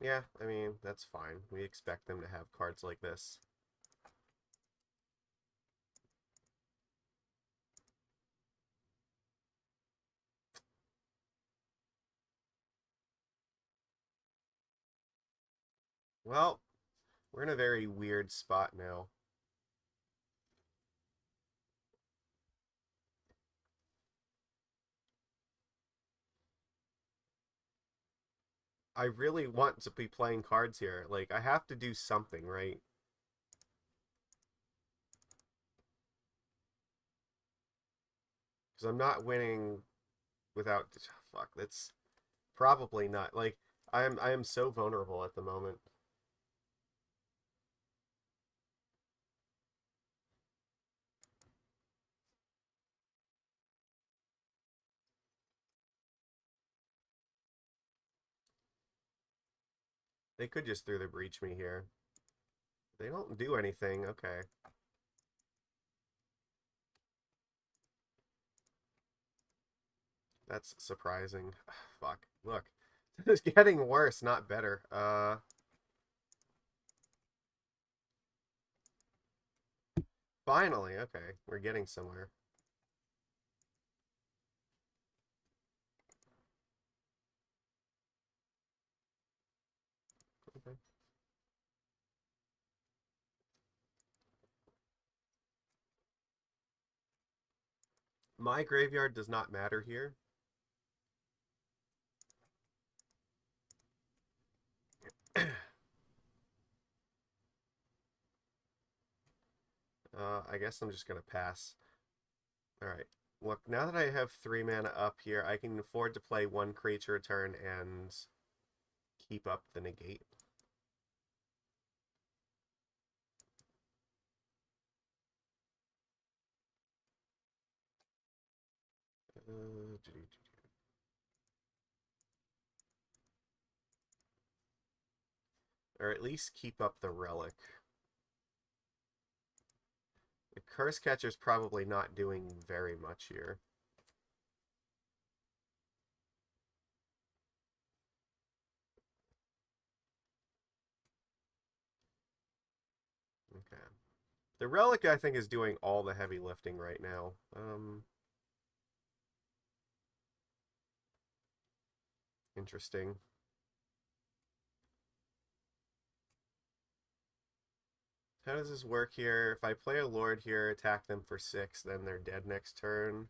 Yeah, I mean, that's fine. We expect them to have cards like this. Well, we're in a very weird spot now. I really want to be playing cards here. Like, I have to do something, right? Because I'm not winning without... Fuck, that's probably not. Like, I am so vulnerable at the moment. They could just through the breach me here. They don't do anything. Okay. That's surprising. Fuck. Look. It's getting worse, not better. Finally. Okay. We're getting somewhere. Okay. My graveyard does not matter here. I guess I'm just gonna pass. Alright. Look, now that I have 3 mana up here, I can afford to play 1 creature a turn and keep up the negate. Or at least keep up the relic. The Cursecatcher's probably not doing very much here. Okay. The relic, I think, is doing all the heavy lifting right now. Interesting. How does this work here? If I play a Lord here, attack them for 6, then they're dead next turn.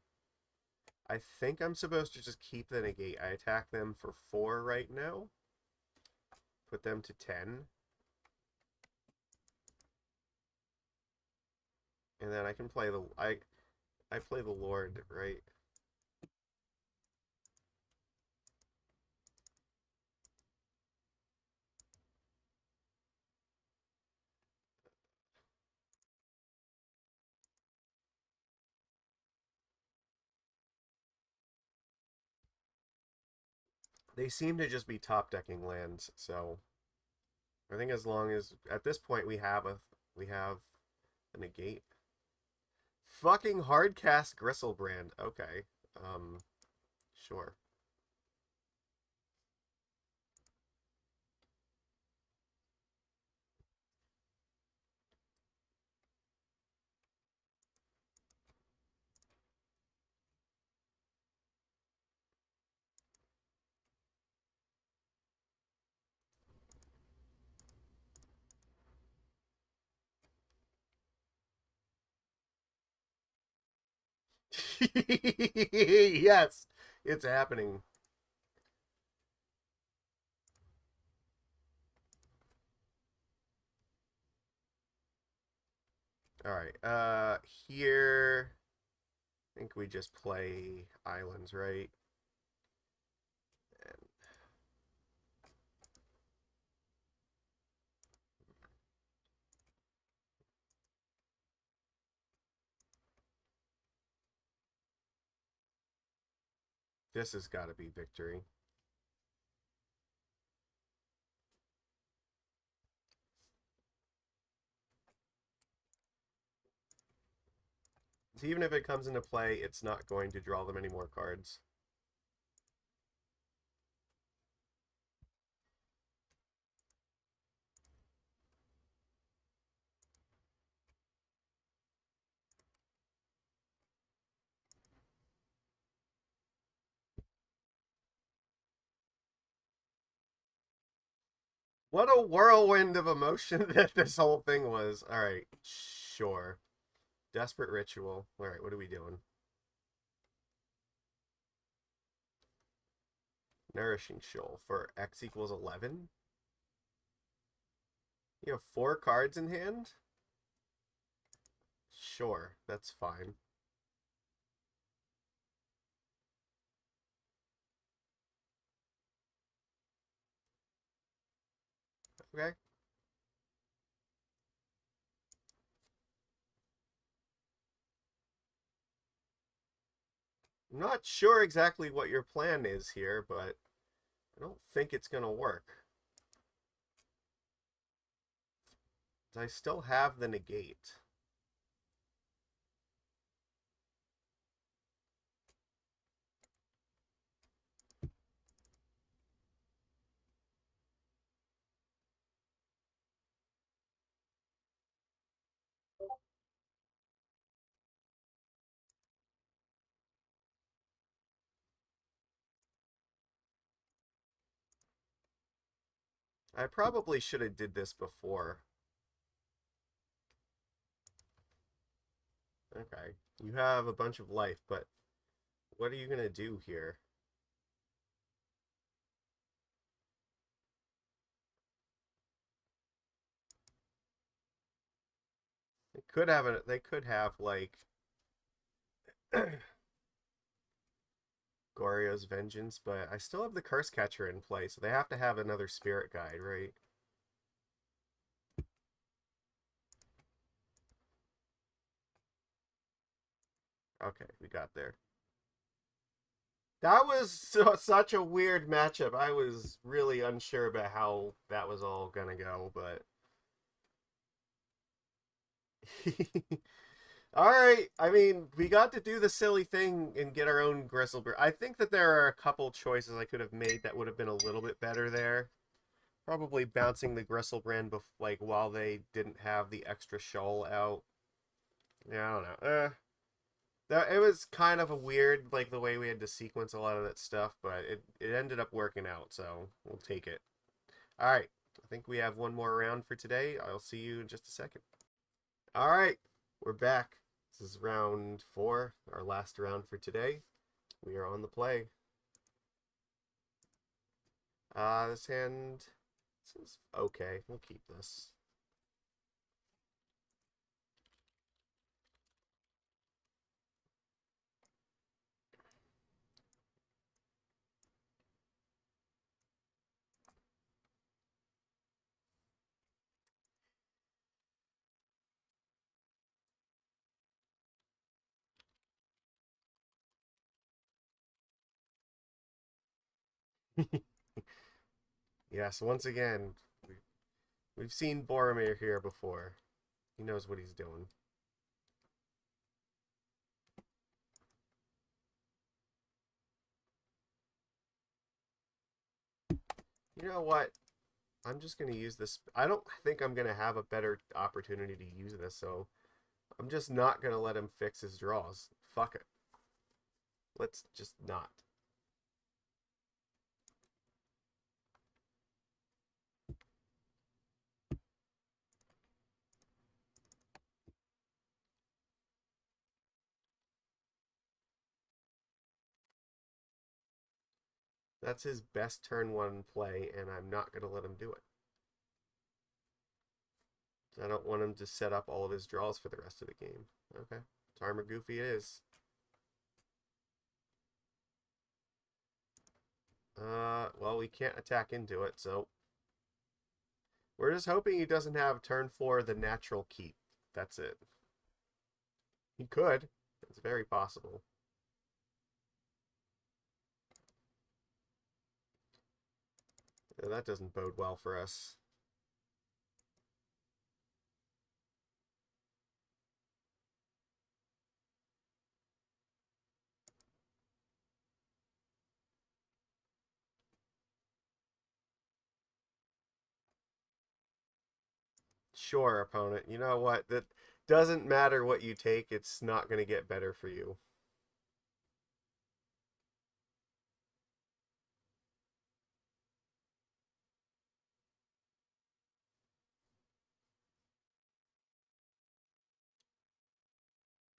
I think I'm supposed to just keep the negate. I attack them for 4 right now. Put them to 10. And then I can play the... I play the Lord, right? They seem to just be top decking lands, so I think as long as at this point we have a negate. Fucking hardcast Gristlebrand. Okay. Sure. Yes, it's happening. All right. Here I think we just play islands, right? And this has got to be victory. So even if it comes into play, it's not going to draw them any more cards. What a whirlwind of emotion that this whole thing was. All right, sure. Desperate Ritual. All right, what are we doing? Nourishing Shoal for X equals 11. You have 4 cards in hand? Sure, that's fine. Okay. I'm not sure exactly what your plan is here, but I don't think it's going to work. I still have the negate. I probably should have did this before. Okay. You have a bunch of life, but what are you going to do here? It could have they could have like Goryo's Vengeance, but I still have the Cursecatcher in play, so they have to have another spirit guide, right? Okay, we got there. That was such a weird matchup. I was really unsure about how that was all gonna go, but all right. I mean, we got to do the silly thing and get our own Gristlebrand. I think that there are a couple choices I could have made that would have been a little bit better there. Probably bouncing the Gristlebrand like while they didn't have the extra shoal out. Yeah, I don't know. It was kind of a weird, like the way we had to sequence a lot of that stuff, but it ended up working out, so we'll take it. All right, I think we have one more round for today. I'll see you in just a second. All right, we're back. This is round 4, our last round for today. We are on the play. This hand, this is okay. We'll keep this. Yes, once again, we've seen Boromir here before. He knows what he's doing. You know what? I'm just going to use this. I don't think I'm going to have a better opportunity to use this, so I'm just not going to let him fix his draws. Fuck it. Let's just not. That's his best turn 1 play, and I'm not going to let him do it. I don't want him to set up all of his draws for the rest of the game. Okay. Tarmogoofy Goofy it is. Well, we can't attack into it, so we're just hoping he doesn't have turn 4 the natural keep. That's it. He could. It's very possible. Yeah, that doesn't bode well for us. Sure, opponent. You know what? That doesn't matter what you take. It's not going to get better for you.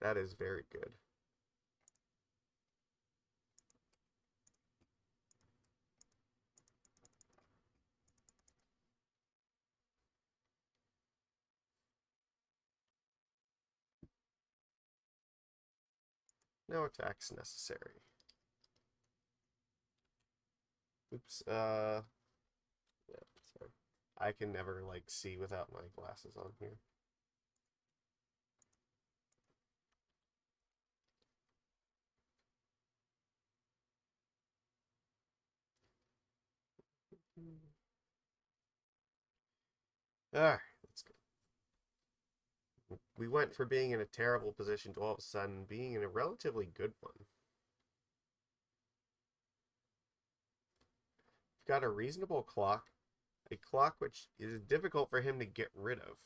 That is very good. No attacks necessary. Oops. Yeah, sorry. I can never, like, see without my glasses on here. Alright, let's go. We went from being in a terrible position to all of a sudden being in a relatively good one. We've got a reasonable clock, a clock which is difficult for him to get rid of.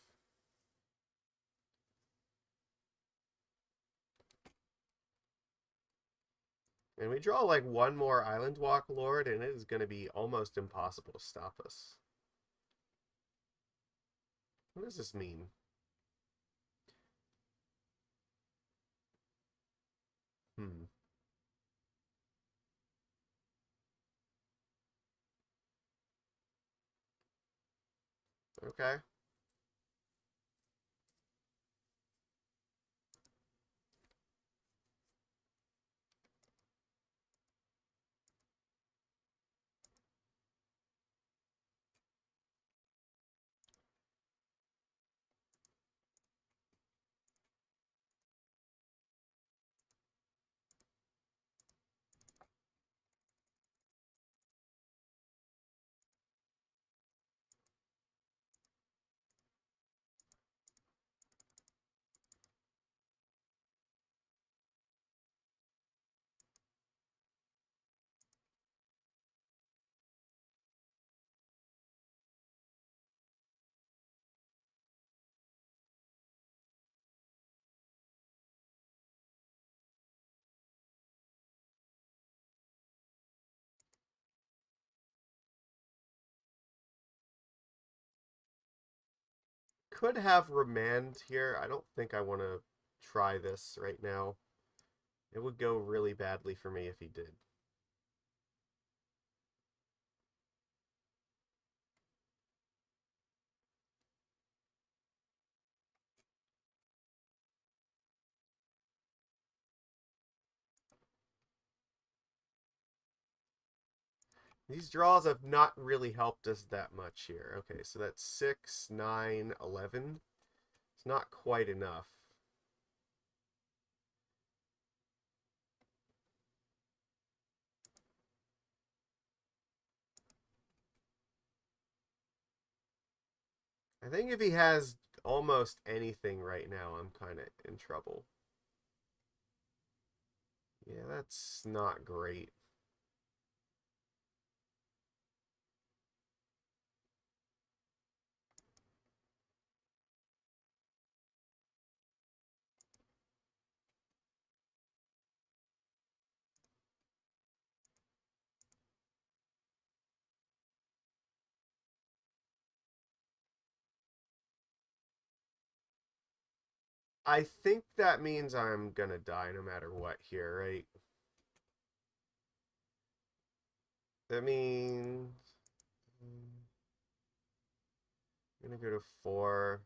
And we draw like one more Island Walk Lord, and it is going to be almost impossible to stop us. What does this mean? Hmm. Okay. could have Remand here. I don't think I want to try this right now. It would go really badly for me if he did. These draws have not really helped us that much here. Okay, so that's 6, 9, 11. It's not quite enough. I think if he has almost anything right now, I'm kind of in trouble. Yeah, that's not great. I think that means I'm gonna die no matter what here, right? That means I'm gonna go to 4.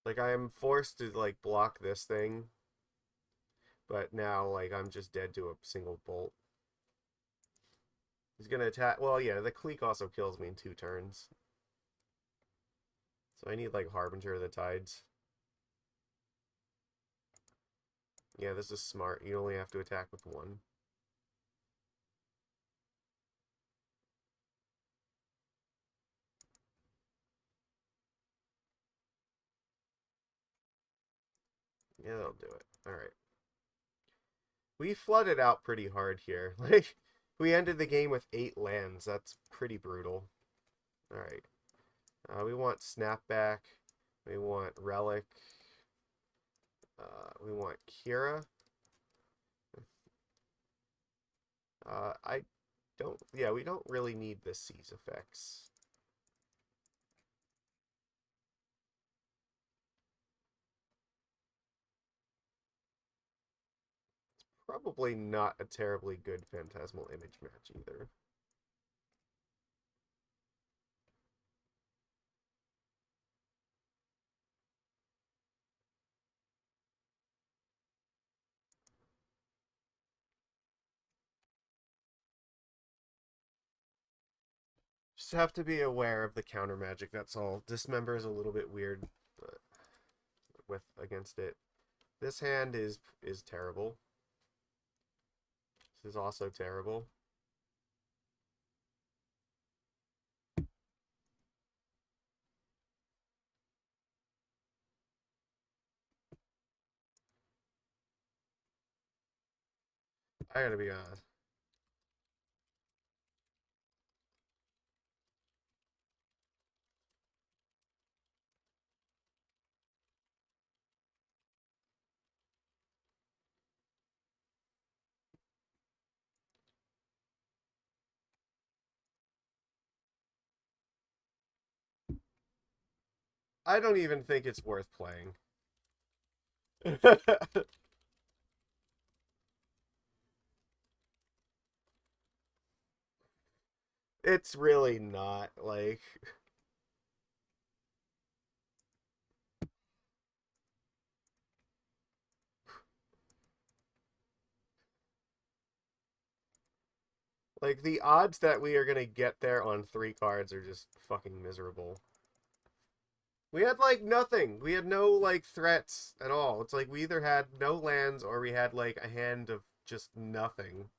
Like I am forced to like block this thing, but now like I'm just dead to a single bolt. He's gonna attack. Well, yeah, the Clique also kills me in 2 turns. So I need like Harbinger of the Tides. Yeah, this is smart. You only have to attack with 1. Yeah, that'll do it. Alright. We flooded out pretty hard here. Like, we ended the game with 8 lands. That's pretty brutal. Alright. We want Snapback. We want Relic. We want Kira. I don't... Yeah, we don't really need the Seize effects. Probably not a terribly good Phantasmal Image match either. Just have to be aware of the counter magic, that's all. Dismember is a little bit weird with against it. This hand is terrible. This is also terrible. I gotta be honest. I don't even think it's worth playing. It's really not, like... Like, the odds that we are gonna get there on 3 cards are just fucking miserable. We had, like, nothing. We had no, like, threats at all. It's like we either had no lands or we had, like, a hand of just nothing.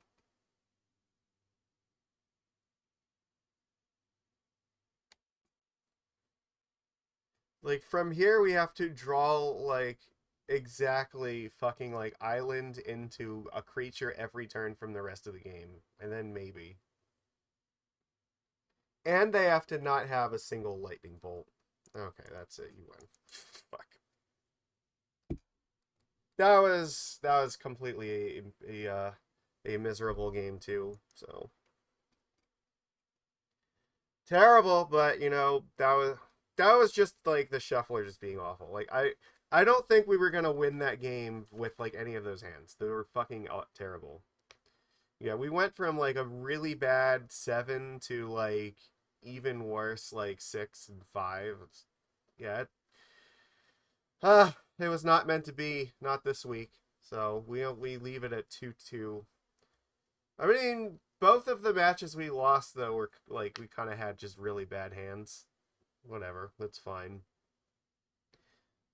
Like, from here we have to draw, like, exactly fucking, like, island into a creature every turn from the rest of the game. And then maybe. And they have to not have a single lightning bolt. Okay, that's it. You win. Fuck. That was completely a miserable game too. So terrible, but that was just like the shuffler just being awful. Like I don't think we were gonna win that game with like any of those hands. They were fucking terrible. Yeah, we went from like a really bad 7 to like even worse like 6 and 5. Yeah, it was not meant to be. Not this week. So we leave it at 2-2. I mean, both of the matches we lost though were like we kind of had just really bad hands. Whatever, that's fine.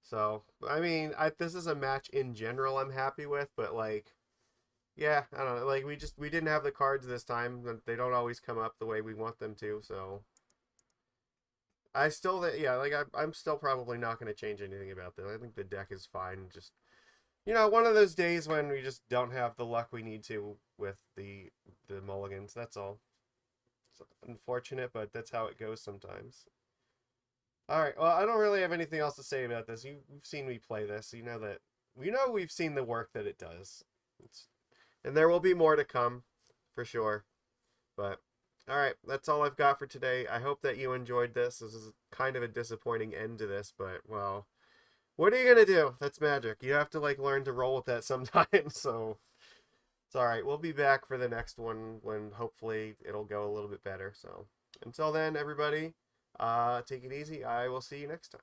So I mean, this is a match in general I'm happy with, but like, yeah, I don't know. Like we didn't have the cards this time. They don't always come up the way we want them to. So I still, yeah, like I'm still probably not going to change anything about this. I think the deck is fine. Just one of those days when we just don't have the luck we need to with the mulligans. That's all. It's unfortunate, but that's how it goes sometimes. All right. Well, I don't really have anything else to say about this. You've seen me play this. You know that we've seen the work that it does. And there will be more to come, for sure. But all right, that's all I've got for today. I hope that you enjoyed this. This is kind of a disappointing end to this, but well, what are you gonna do? That's Magic. You have to like learn to roll with that sometimes. So it's all right. We'll be back for the next one when hopefully it'll go a little bit better. So until then, everybody, take it easy. I will see you next time.